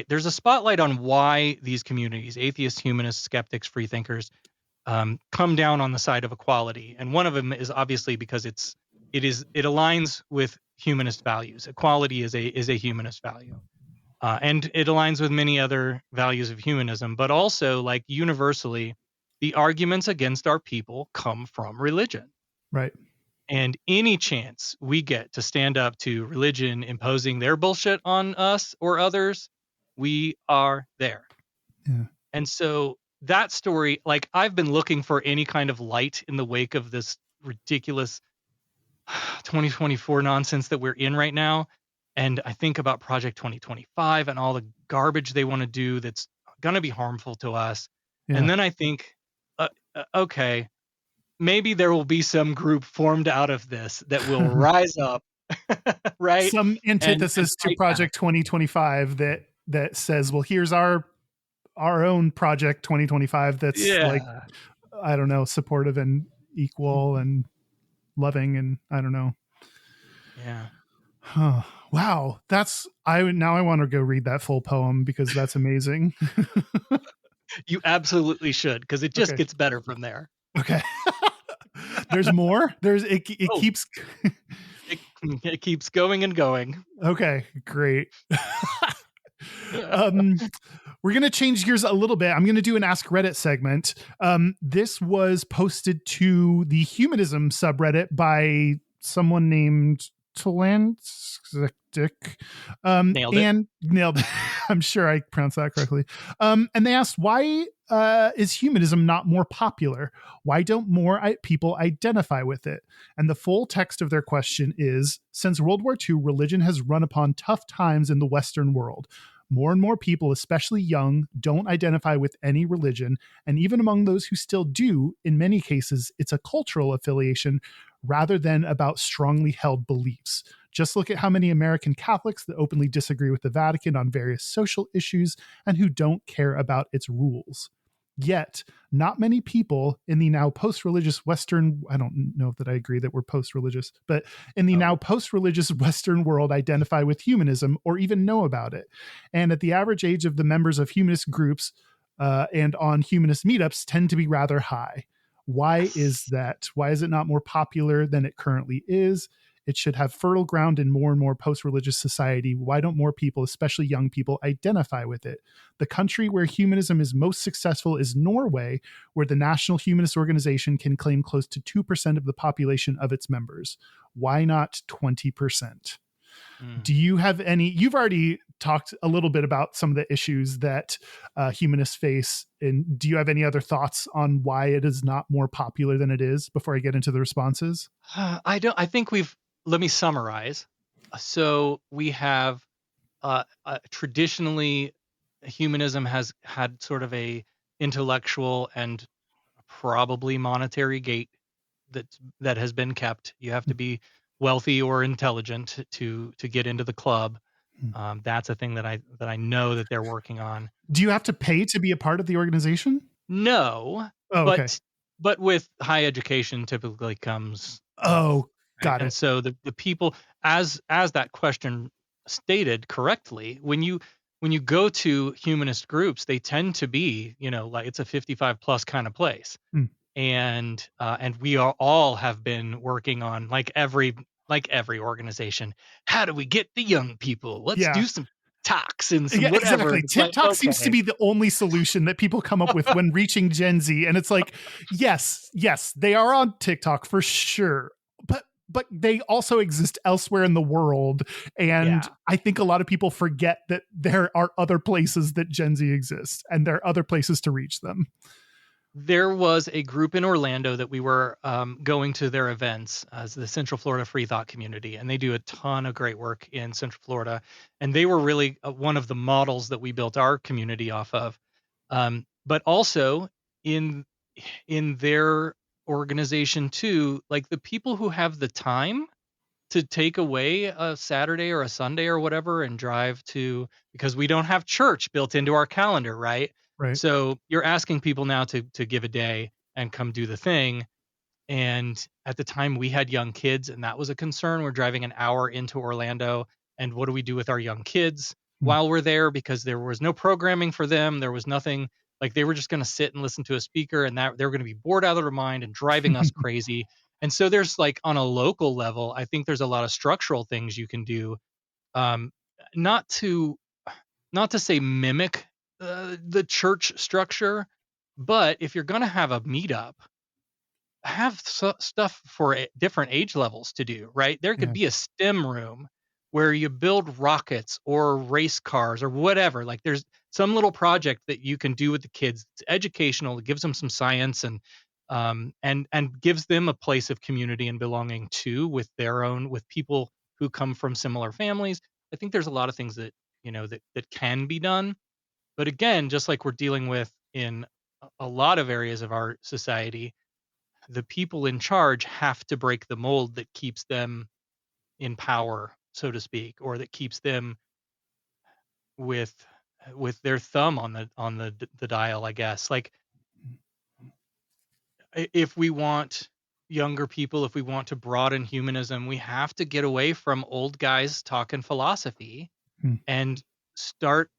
there's a spotlight on why these communities, atheists, humanists, skeptics, free thinkers, come down on the side of equality. And one of them is obviously because it aligns with humanist values. Equality is a humanist value. And it aligns with many other values of humanism, but also like universally, the arguments against our people come from religion. Right. And any chance we get to stand up to religion imposing their bullshit on us or others, we are there. Yeah. And so that story, like I've been looking for any kind of light in the wake of this ridiculous 2024 nonsense that we're in right now. And I think about Project 2025 and all the garbage they want to do that's going to be harmful to us. Yeah. And then I think, okay, maybe there will be some group formed out of this that will rise up, right? Some antithesis to Project 2025 that says, well, here's our own Project 2025 that's like, I don't know, supportive and equal and loving, and I don't know. Yeah. Huh. Wow. I want to go read that full poem because that's amazing. You absolutely should, because it just gets better from there. Okay. There's more. It keeps it keeps going and going. Okay, great. We're going to change gears a little bit. I'm going to do an Ask Reddit segment. This was posted to the Humanism subreddit by someone named Talantic. Nailed it. I'm sure I pronounced that correctly. And they asked, why is humanism not more popular? Why don't more people identify with it? And the full text of their question is, since World War II, religion has run upon tough times in the Western world. More and more people, especially young, don't identify with any religion. And even among those who still do, in many cases, it's a cultural affiliation rather than about strongly held beliefs. Just look at how many American Catholics that openly disagree with the Vatican on various social issues and who don't care about its rules. Yet, not many people in the now post-religious Western, I don't know that I agree that we're post-religious, but in the now post-religious Western world identify with humanism or even know about it. And at the average age of the members of humanist groups and on humanist meetups tend to be rather high. Why is that? Why is it not more popular than it currently is? It should have fertile ground in more and more post-religious society. Why don't more people, especially young people, identify with it? The country where humanism is most successful is Norway, where the National Humanist Organization can claim close to 2% of the population of its members. Why not 20%? Do you have any? You've already talked a little bit about some of the issues that humanists face. And do you have any other thoughts on why it is not more popular than it is before I get into the responses? I don't. I think let me summarize. So we have traditionally, humanism has had sort of a intellectual and probably monetary gate that has been kept. You have to be wealthy or intelligent to get into the club. That's a thing that I know that they're working on. Do you have to pay to be a part of the organization? No, Oh, okay. but with high education typically comes Oh, right? got And it. so the people, as that question stated correctly, when you go to humanist groups, they tend to be, like it's a 55 plus kind of place. Hmm. And we are all have been working on, like every organization, how do we get the young people? Let's Yeah. do some talks and some Yeah, whatever. exactly. And it's like, TikTok seems to okay. be the only solution that people come up with when reaching Gen Z. And it's like, yes, they are on TikTok for sure. But they also exist elsewhere in the world. And Yeah. I think a lot of people forget that there are other places that Gen Z exists and there are other places to reach them. There was a group in Orlando that we were going to their events as the Central Florida Free Thought Community, and they do a ton of great work in Central Florida. And they were really one of the models that we built our community off of. But also in their organization too, like the people who have the time to take away a Saturday or a Sunday or whatever and drive to, because we don't have church built into our calendar, right? Right. So you're asking people now to give a day and come do the thing. And at the time we had young kids and that was a concern. We're driving an hour into Orlando, and what do we do with our young kids Hmm. while we're there? Because there was no programming for them. There was nothing, like they were just going to sit and listen to a speaker, and that they were going to be bored out of their mind and driving us crazy. And so there's, like, on a local level, I think there's a lot of structural things you can do, um, not to say mimic the church structure, but if you're going to have a meetup, have stuff for different age levels to do, right? There could Yeah. be a STEM room where you build rockets or race cars or whatever. Like there's some little project that you can do with the kids. It's educational. It gives them some science and gives them a place of community and belonging too, with people who come from similar families. I think there's a lot of things that, that can be done. But again, just like we're dealing with in a lot of areas of our society, the people in charge have to break the mold that keeps them in power, so to speak, or that keeps them with their thumb on the dial, I guess. Like if we want younger people, if we want to broaden humanism, we have to get away from old guys talking philosophy Hmm. and start,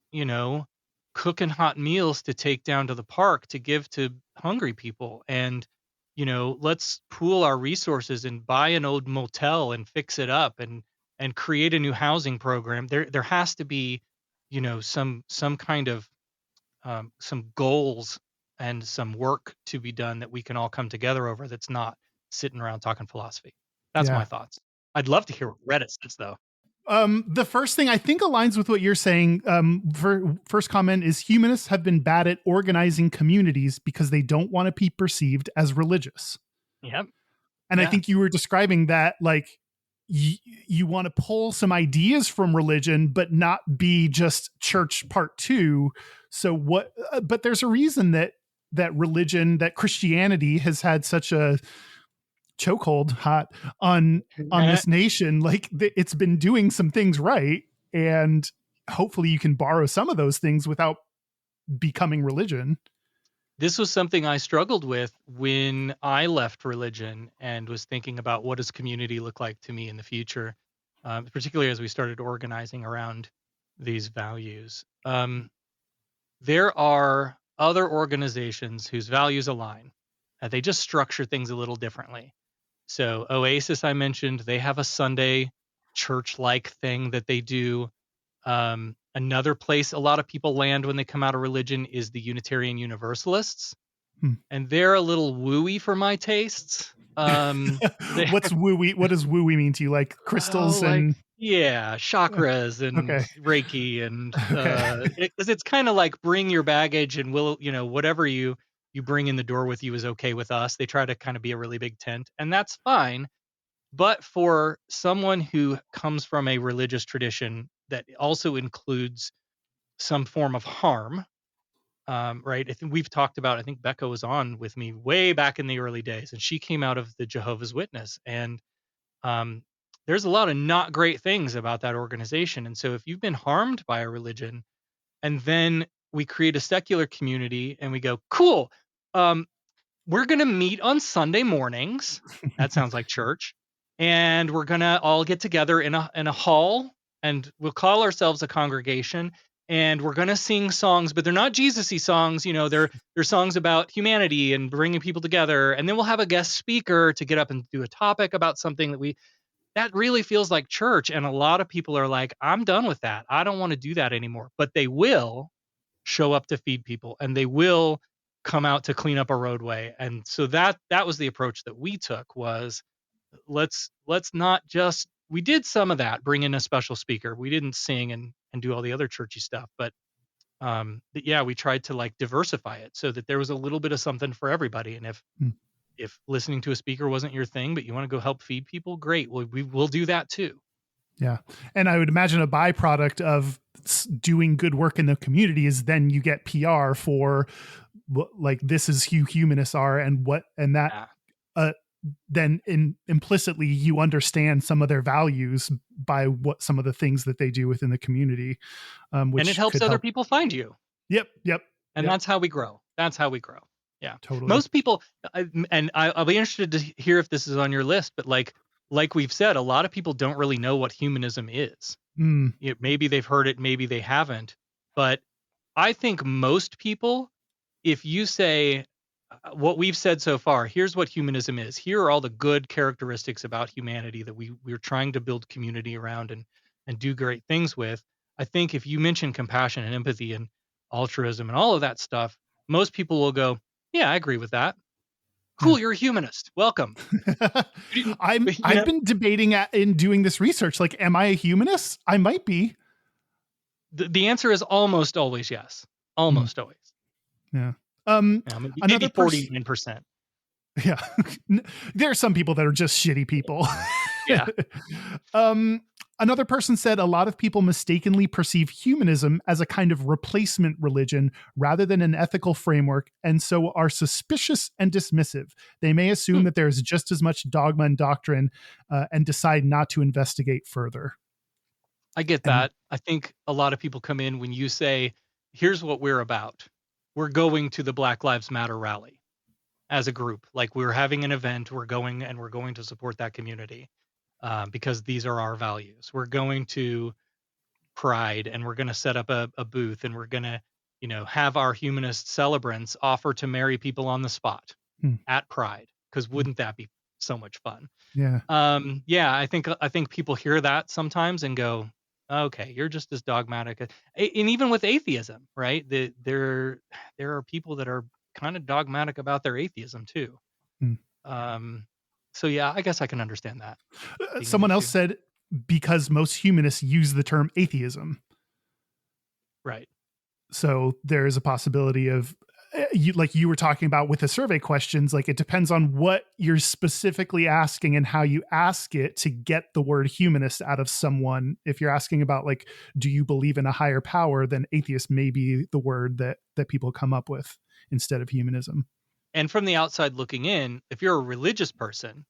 cooking hot meals to take down to the park to give to hungry people. And let's pool our resources and buy an old motel and fix it up and create a new housing program. There has to be, some kind of some goals and some work to be done that we can all come together over, that's not sitting around talking philosophy. That's Yeah. my thoughts. I'd love to hear what Reddit says, though. The first thing I think aligns with what you're saying. First comment is humanists have been bad at organizing communities because they don't want to be perceived as religious. Yep. And I Yeah. think you were describing that, like, you want to pull some ideas from religion, but not be just church part two. So what, but there's a reason that Christianity has had such a chokehold on this nation. Like it's been doing some things right. And hopefully you can borrow some of those things without becoming religion. This was something I struggled with when I left religion and was thinking about what does community look like to me in the future, particularly as we started organizing around these values. There are other organizations whose values align. They just structure things a little differently. So Oasis, I mentioned, they have a Sunday church-like thing that they do. Another place a lot of people land when they come out of religion is the Unitarian Universalists. Hmm. And they're a little wooey for my tastes. What's wooey? What does wooey mean to you? Like crystals Like, and yeah, chakras and okay. Reiki and Okay. it's kind of like bring your baggage and whatever you bring in the door with you is okay with us. They try to kind of be a really big tent, and that's fine. But for someone who comes from a religious tradition that also includes some form of harm, right? I think we've talked about, I think Becca was on with me way back in the early days, and she came out of the Jehovah's Witness. And um, there's a lot of not great things about that organization. And so if you've been harmed by a religion, and then we create a secular community and we go, cool, we're going to meet on Sunday mornings. That sounds like church. And we're going to all get together in a hall, and we'll call ourselves a congregation, and we're going to sing songs, but they're not Jesus-y songs. They're songs about humanity and bringing people together. And then we'll have a guest speaker to get up and do a topic about something that really feels like church. And a lot of people are like, I'm done with that. I don't want to do that anymore. But they will show up to feed people, and they will come out to clean up a roadway. And so that was the approach that we took, was let's not just, we did some of that, bring in a special speaker. We didn't sing and do all the other churchy stuff, but yeah, we tried to like diversify it so that there was a little bit of something for everybody. And if listening to a speaker wasn't your thing, but you want to go help feed people, great. Well, we will do that too. Yeah. And I would imagine a byproduct of doing good work in the community is then you get PR for like, this is who humanists are and that, then implicitly you understand some of their values by what some of the things that they do within the community. Which and it helps other people find you. Yep. And that's how we grow. Yeah. Totally. Most people, and I'll be interested to hear if this is on your list, but like we've said, a lot of people don't really know what humanism is. Maybe they've heard it, maybe they haven't. But I think most people, if you say what we've said so far, here's what humanism is, here are all the good characteristics about humanity that we're trying to build community around and do great things with. I think if you mention compassion and empathy and altruism and all of that stuff, most people will go, yeah, I agree with that. Cool, you're a humanist. Welcome. I've been debating in doing this research. Like, am I a humanist? I might be. The answer is almost always yes. Almost always. Yeah. Maybe 49%. Yeah. There are some people that are just shitty people. Yeah. Another person said a lot of people mistakenly perceive humanism as a kind of replacement religion rather than an ethical framework, and so are suspicious and dismissive. They may assume that there is just as much dogma and doctrine and decide not to investigate further. I get that. I think a lot of people come in when you say, here's what we're about. We're going to the Black Lives Matter rally as a group. Like, we're having an event, we're going to support that community. Because these are our values. We're going to Pride, and we're going to set up a booth, and we're going to, have our humanist celebrants offer to marry people on the spot at Pride. Because wouldn't that be so much fun? Yeah. Yeah. I think people hear that sometimes and go, okay, you're just as dogmatic. And even with atheism, right? There are people that are kind of dogmatic about their atheism too. So yeah, I guess I can understand that. Someone else said, because most humanists use the term atheism. Right. So there is a possibility of, like you were talking about with the survey questions, like it depends on what you're specifically asking and how you ask it to get the word humanist out of someone. If you're asking about, like, do you believe in a higher power, then atheist may be the word that people come up with instead of humanism. And from the outside looking in, if you're a religious person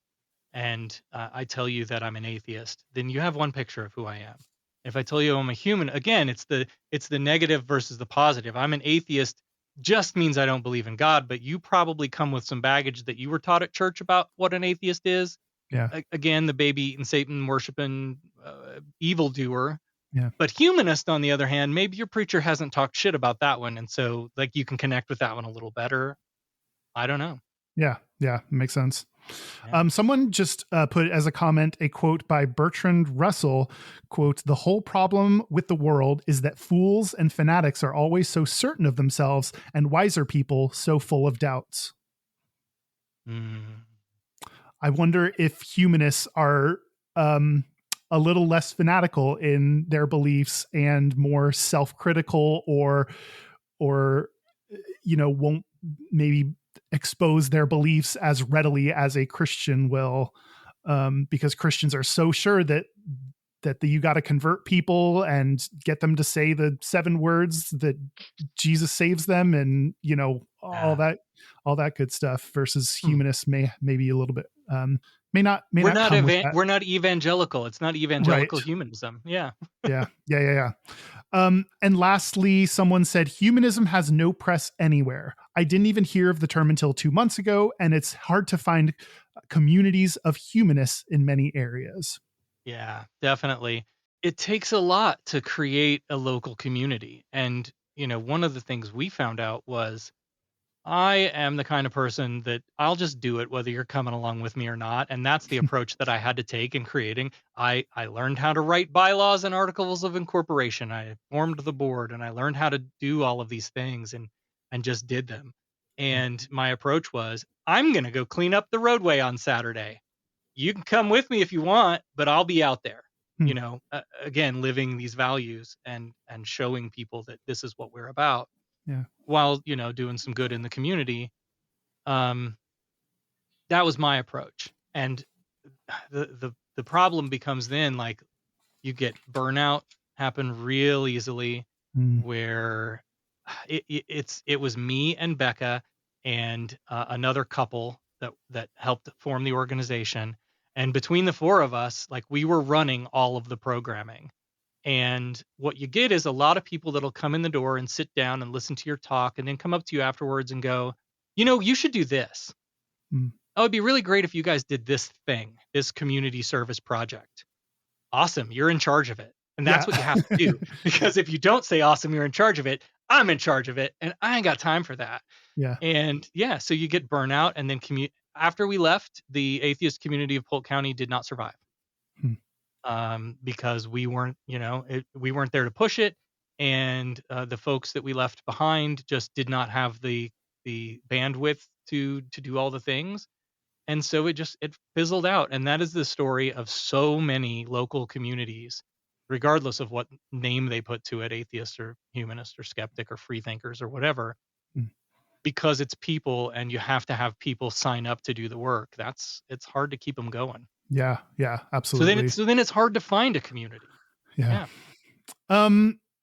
and I tell you that I'm an atheist, then you have one picture of who I am. If I tell you I'm a human, again, it's the negative versus the positive. I'm an atheist just means I don't believe in God, but you probably come with some baggage that you were taught at church about what an atheist is. Yeah. Again, the baby eating, Satan worshiping evildoer. Yeah. But humanist, on the other hand, maybe your preacher hasn't talked shit about that one, and so like you can connect with that one a little better. I don't know. Yeah, makes sense. Yeah. Someone just put as a comment a quote by Bertrand Russell, quote, "The whole problem with the world is that fools and fanatics are always so certain of themselves and wiser people so full of doubts." Mm. I wonder if humanists are a little less fanatical in their beliefs and more self-critical, or won't maybe expose their beliefs as readily as a Christian will, because Christians are so sure that you got to convert people and get them to say the 7 words that Jesus saves them, and all that good stuff. Versus humanists maybe a little bit may not come with that. We're not evangelical. It's not Right. evangelical humanism. Yeah. Yeah. And lastly, someone said humanism has no press anywhere. I didn't even hear of the term until 2 months ago, and it's hard to find communities of humanists in many areas. Yeah, definitely. It takes a lot to create a local community. And, one of the things we found out was I am the kind of person that I'll just do it whether you're coming along with me or not. And that's the approach that I had to take in creating. I learned how to write bylaws and articles of incorporation. I formed the board and I learned how to do all of these things and just did them. And my approach was, I'm going to go clean up the roadway on Saturday. You can come with me if you want, but I'll be out there, again, living these values and showing people that this is what we're about. Yeah. While, doing some good in the community. That was my approach. And the problem becomes then, like, you get burnout happen real easily, where it was me and Becca and another couple that helped form the organization. And between the 4 of us, like, we were running all of the programming. And what you get is a lot of people that'll come in the door and sit down and listen to your talk and then come up to you afterwards and go, you should do this. Oh, it'd be really great if you guys did this thing, this community service project. Awesome. You're in charge of it. And that's what you have to do. Because if you don't say awesome, you're in charge of it, I'm in charge of it. And I ain't got time for that. Yeah. And so you get burnout. And then after we left, the atheist community of Polk County did not survive. Because we weren't, we weren't there to push it. And the folks that we left behind just did not have the bandwidth to do all the things. And so it fizzled out. And that is the story of so many local communities, regardless of what name they put to it, atheist or humanist or skeptic or free thinkers or whatever, because it's people and you have to have people sign up to do the work. It's hard to keep them going. Yeah, absolutely. So then it's hard to find a community. Yeah.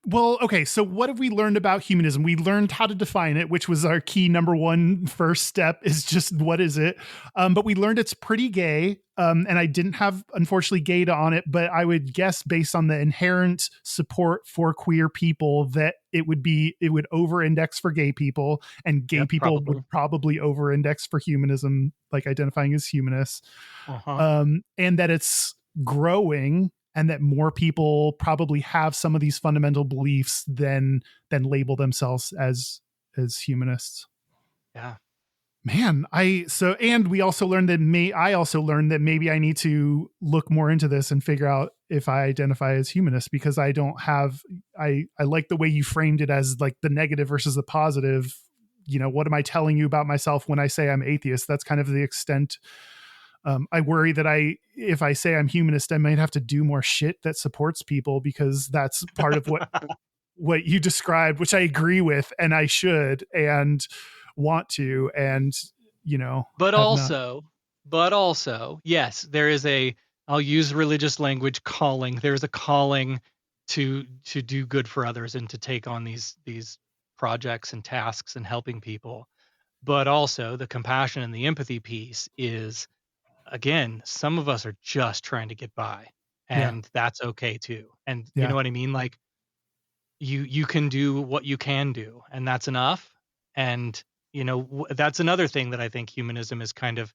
Well, okay, so what have we learned about humanism? We learned how to define it, which was our key number 1 first step, is just what is it? But we learned it's pretty gay. And I didn't have, unfortunately, gayta on it, but I would guess based on the inherent support for queer people that it would over-index for gay people, and gay people would probably over-index for humanism, like identifying as humanists. And that it's growing, and that more people probably have some of these fundamental beliefs than label themselves as humanists. Yeah. Man, and we also learned that I also learned that maybe I need to look more into this and figure out if I identify as humanist, because I don't have, I like the way you framed it as like the negative versus the positive. What am I telling you about myself when I say I'm atheist? That's kind of the extent. I worry that if I say I'm humanist, I might have to do more shit that supports people, because that's part of what you described, which I agree with, and I should and want to, and but also, yes, there is I'll use religious language, calling. There's a calling to do good for others and to take on these projects and tasks and helping people. But also the compassion and the empathy piece is, again, some of us are just trying to get by, and that's okay too. And you know what I mean? Like, you can do what you can do, and that's enough. And that's another thing that I think humanism is kind of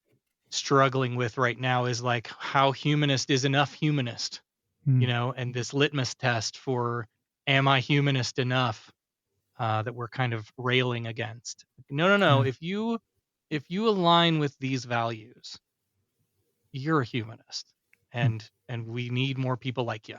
struggling with right now, is like, how humanist is enough humanist, and this litmus test for, am I humanist enough, that we're kind of railing against. No. If if you align with these values, you're a humanist, and we need more people like you.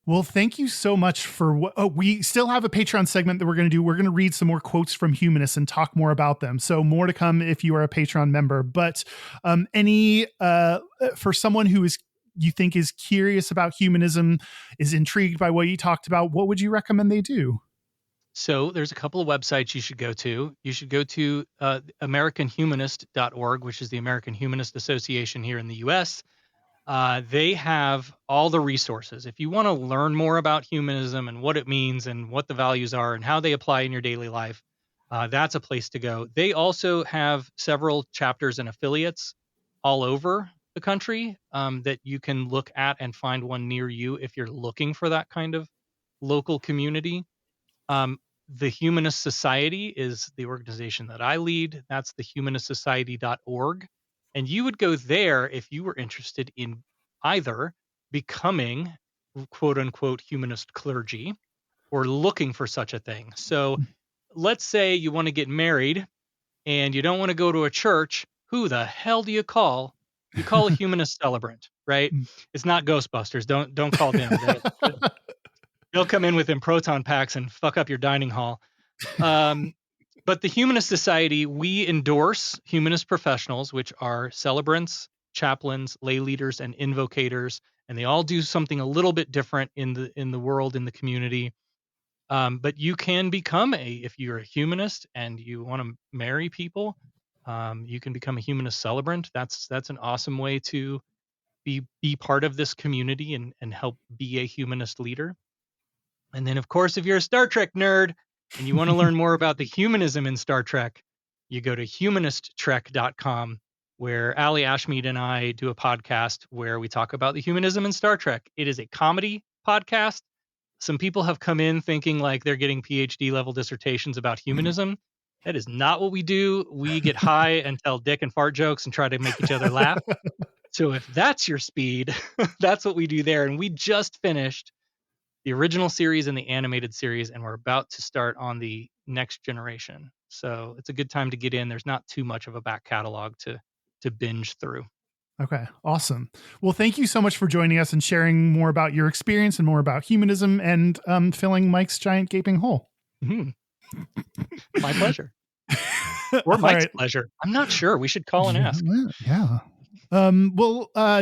Well, thank you so much for what we still have a Patreon segment that we're going to do. We're going to read some more quotes from humanists and talk more about them. So more to come if you are a Patreon member. But for someone who you think is curious about humanism, is intrigued by what you talked about, what would you recommend they do? So there's a couple of websites you should go to. You should go to AmericanHumanist.org, which is the American Humanist Association here in the U.S. They have all the resources. If you want to learn more about humanism and what it means and what the values are and how they apply in your daily life, that's a place to go. They also have several chapters and affiliates all over the country that you can look at and find one near you if you're looking for that kind of local community. The Humanist Society is the organization that I lead. That's the humanistsociety.org. And you would go there if you were interested in either becoming quote unquote humanist clergy or looking for such a thing. So let's say you want to get married and you don't want to go to a church. Who the hell do you call? You call a humanist celebrant, right? It's not Ghostbusters. Don't call them. They'll come in with them proton packs and fuck up your dining hall. But the Humanist Society, we endorse humanist professionals, which are celebrants, chaplains, lay leaders, and invocators, and they all do something a little bit different in the world, in the community. But you can become if you're a humanist and you want to marry people, you can become a humanist celebrant. That's an awesome way to be part of this community and help be a humanist leader. And then, of course, if you're a Star Trek nerd and you want to learn more about the humanism in Star Trek, you go to humanisttrek.com, where Ali Ashmead and I do a podcast where we talk about the humanism in Star Trek. It is a comedy podcast. Some people have come in thinking like they're getting PhD level dissertations about humanism. That is not what we do. We get high and tell dick and fart jokes and try to make each other laugh. So if that's your speed, that's what we do there. And we just finished the original series and the animated series, and we're about to start on the next generation. So it's a good time to get in. There's not too much of a back catalog to binge through. Okay, awesome. Well, thank you so much for joining us and sharing more about your experience and more about humanism and filling Mike's giant gaping hole. Mm-hmm. My pleasure. Or Mike's pleasure. I'm not sure. We should call and ask. Yeah. Do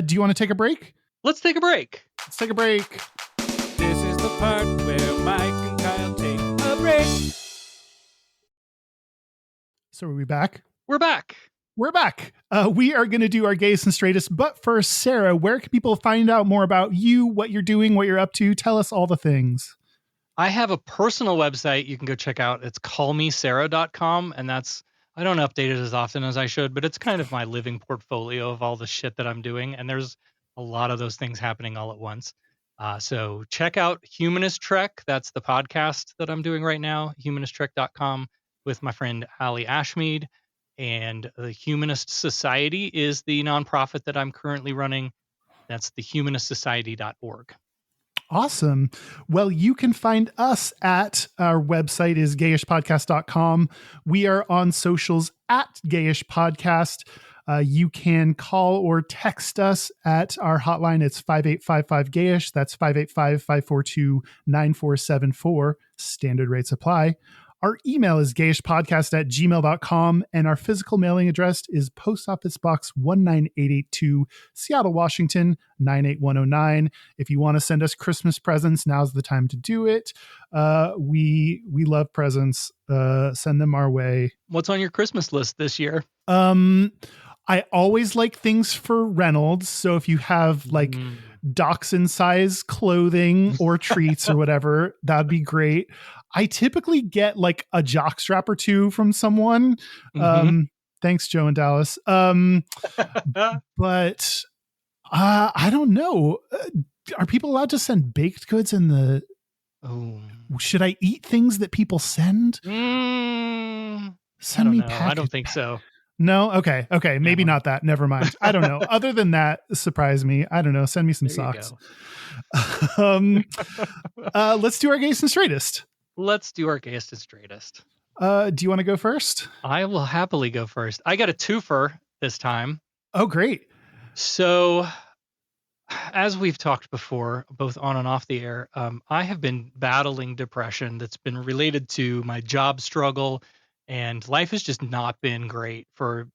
you want to take a break? Let's take a break. Let's take a break. This is the part where Mike and Kyle take a break. So are we back? We're back. We're back. We are going to do our Gayest and Straightest. But first, Sarah, where can people find out more about you, what you're doing, what you're up to? Tell us all the things. I have a personal website you can go check out. It's callmesarah.com. And I don't update it as often as I should, but it's kind of my living portfolio of all the shit that I'm doing. And there's a lot of those things happening all at once. So check out Humanist Trek. That's the podcast that I'm doing right now, humanisttrek.com, with my friend Ali Ashmead. And the Humanist Society is the nonprofit that I'm currently running. That's the humanistsociety.org. Awesome. Well, you can find us at our website is gayishpodcast.com. We are on socials at Gayish Podcast. You can call or text us at our hotline. It's 5855-GAYISH. That's 585-542-9474. Standard rates apply. Our email is gayishpodcast@gmail.com, and our physical mailing address is Post Office Box 19882, Seattle, Washington, 98109. If you want to send us Christmas presents, now's the time to do it. We love presents. Send them our way. What's on your Christmas list this year? I always like things for Reynolds. So if you have like dachshund size clothing or treats or whatever, that'd be great. I typically get like a jock strap or two from someone. Thanks, Joe in Dallas. But I don't know. Are people allowed to send baked goods in the... Oh. Should I eat things that people send? Send me packaged. I don't think so. No? Okay. Maybe not that. Never mind. I don't know. Other than that, surprise me. I don't know. Send me some socks. Let's do our Gayest and Straightest. Let's do our Gayest and Straightest. Do you want to go first? I will happily go first. I got a twofer this time. Oh, great. So, as we've talked before, both on and off the air, I have been battling depression that's been related to my job struggle, and life has just not been great for,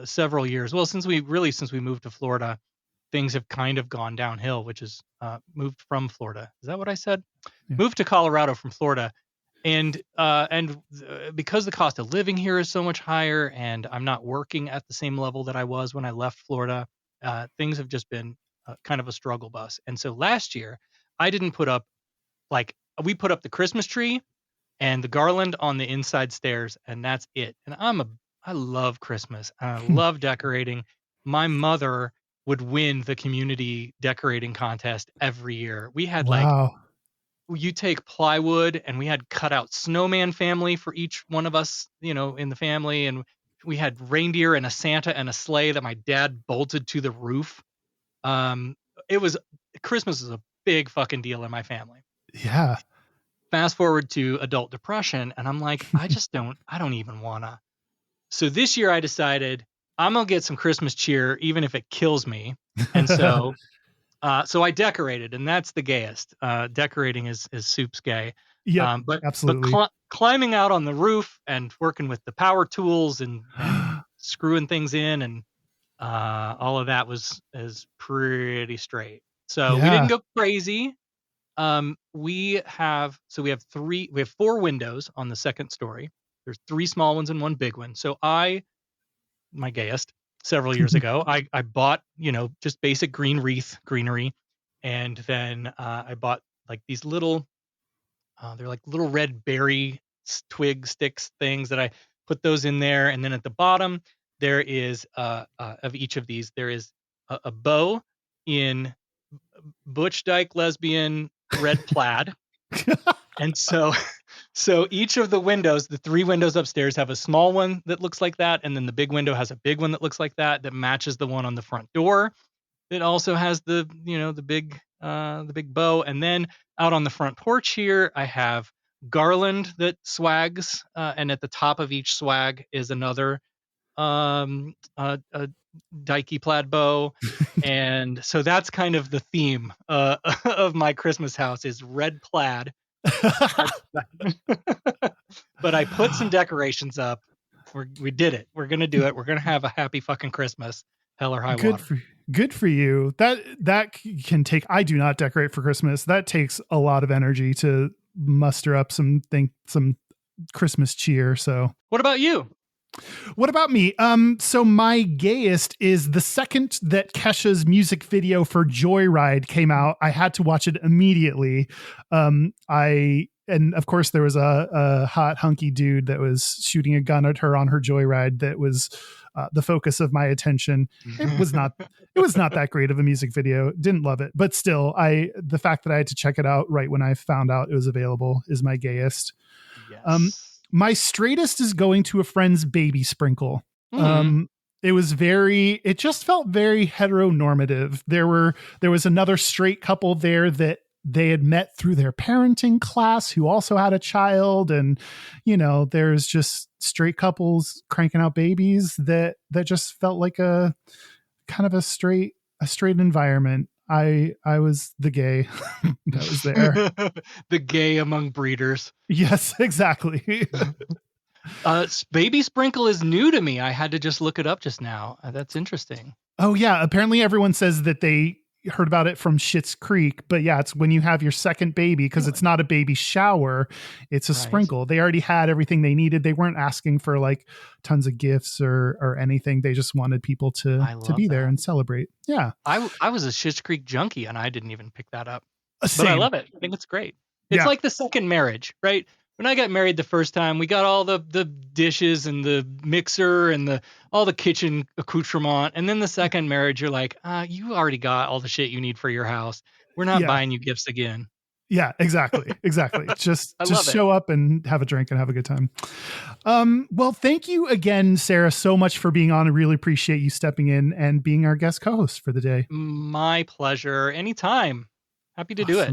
several years. Well, since we moved to Florida, things have kind of gone downhill, which is moved from Florida. Is that what I said? Yeah. Moved to Colorado from Florida. And because the cost of living here is so much higher, and I'm not working at the same level that I was when I left Florida, things have just been kind of a struggle bus. And so last year, I didn't put up we put up the Christmas tree and the garland on the inside stairs, and that's it. And I love Christmas. And I love decorating. My mother would win the community decorating contest every year. We had you take plywood, and we had cut out snowman family for each one of us, in the family. And we had reindeer and a Santa and a sleigh that my dad bolted to the roof. Christmas is a big fucking deal in my family. Yeah. Fast forward to adult depression, and I'm like, I don't even wanna. So this year I decided I'm gonna get some Christmas cheer, even if it kills me. And so so I decorated, and that's the gayest. Decorating is soup's gay. Yeah, absolutely. But climbing out on the roof and working with the power tools and screwing things in, and all of that is pretty straight. So we didn't go crazy. We have 4 windows on the second story. There's 3 small ones and 1 big one. So my gayest, several years ago, I bought, just basic greenery. And then I bought like these little, they're like little red berry twig sticks things that I put those in there. And then at the bottom, there is, of each of these, there is a bow in Butch Dyke lesbian red plaid. And so each of the windows, the 3 windows upstairs, have a small one that looks like that, and then the big window has a big one that looks like that matches the one on the front door. It also has the big bow. And then out on the front porch here, I have garland that swags, and at the top of each swag is another a dykey plaid bow. And so that's kind of the theme of my Christmas house is red plaid. But I put some decorations up. We did it. We're gonna do it. We're gonna have a happy fucking Christmas, hell or high water. Good for you. That can take. I do not decorate for Christmas. That takes a lot of energy to muster up some Christmas cheer. So, what about you? What about me? So my gayest is the second that Kesha's music video for Joyride came out, I had to watch it immediately. And of course there was a hot hunky dude that was shooting a gun at her on her Joyride. That was the focus of my attention. It was not that great of a music video. Didn't love it, but still the fact that I had to check it out right when I found out it was available is my gayest. Yes. My straightest is going to a friend's baby sprinkle. It just felt very heteronormative. There was another straight couple there that they had met through their parenting class who also had a child. And, there's just straight couples cranking out babies that just felt like a kind of a straight environment. I was the gay that was there. The gay among breeders. Yes, exactly. Baby sprinkle is new to me. I had to just look it up just now. That's interesting. Oh yeah. Apparently everyone says that they heard about it from Schitt's Creek, but yeah, it's when you have your second baby, because it's not a baby shower, it's a sprinkle. They already had everything they needed. They weren't asking for like tons of gifts or anything. They just wanted people to be there and celebrate. Yeah. I was a Schitt's Creek junkie and I didn't even pick that up. Same. But I love it. I think it's great. It's like the second marriage, right? When I got married the first time, we got all the dishes and the mixer and all the kitchen accoutrement. And then the second marriage, you're like, you already got all the shit you need for your house. We're not buying you gifts again. Yeah, exactly. Just show up and have a drink and have a good time. Well, thank you again, Sarah, so much for being on. I really appreciate you stepping in and being our guest co-host for the day. My pleasure. Anytime. Happy to do it.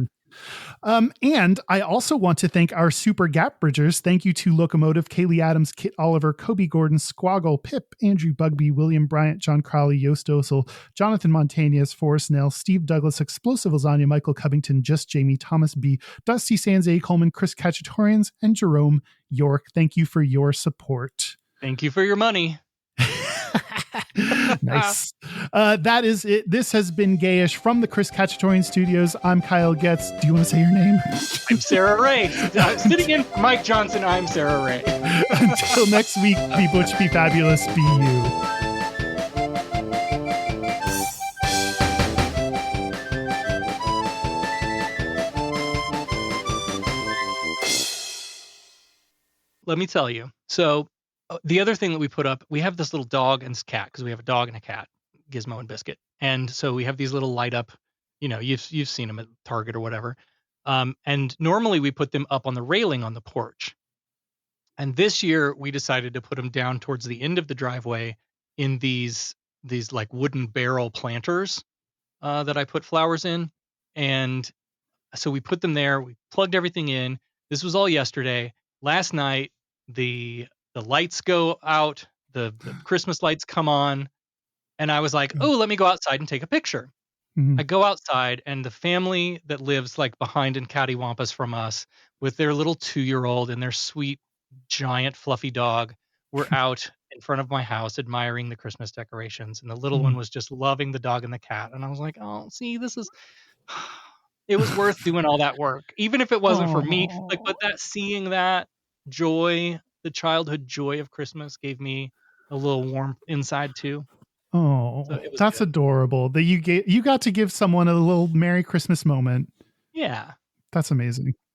And I also want to thank our super gap bridgers. Thank you to Locomotive, Kaylee Adams, Kit Oliver, Kobe Gordon, Squaggle, Pip, Andrew Bugby, William Bryant, John Crowley, Yost Osel, Jonathan Montañez, Forrest Nell, Steve Douglas, Explosive Lasagna, Michael Covington, Just Jamie, Thomas B, Dusty Sands A. Coleman, Chris Cacciatorians, and Jerome York. Thank you for your support. Thank you for your money. Nice. That is it. This has been Gayish from the Chris Cacciatorian Studios. I'm Kyle Getz. Do you want to say your name? I'm Sarah Ray. Sitting in for Mike Johnson, I'm Sarah Ray. Until next week, be butch, be fabulous, be you. Let me tell you. So the other thing that we put up, we have this little dog and cat, because we have a dog and a cat, Gizmo and Biscuit. And so we have these little light up, you've seen them at Target or whatever. And normally we put them up on the railing on the porch. And this year we decided to put them down towards the end of the driveway in these like wooden barrel planters that I put flowers in. And so we put them there. We plugged everything in. This was all yesterday. Last night, the lights go out, the Christmas lights come on, and I was like, oh, let me go outside and take a picture. Mm-hmm. I go outside, and the family that lives like behind in cattywampus from us with their little 2-year-old and their sweet, giant, fluffy dog were out in front of my house admiring the Christmas decorations, and the little one was just loving the dog and the cat. And I was like, oh, see, this is... It was worth doing all that work, even if it wasn't for me. But seeing that joy, the childhood joy of Christmas, gave me a little warmth inside too. Oh, so that's good. Adorable that you got to give someone a little Merry Christmas moment. Yeah, that's amazing.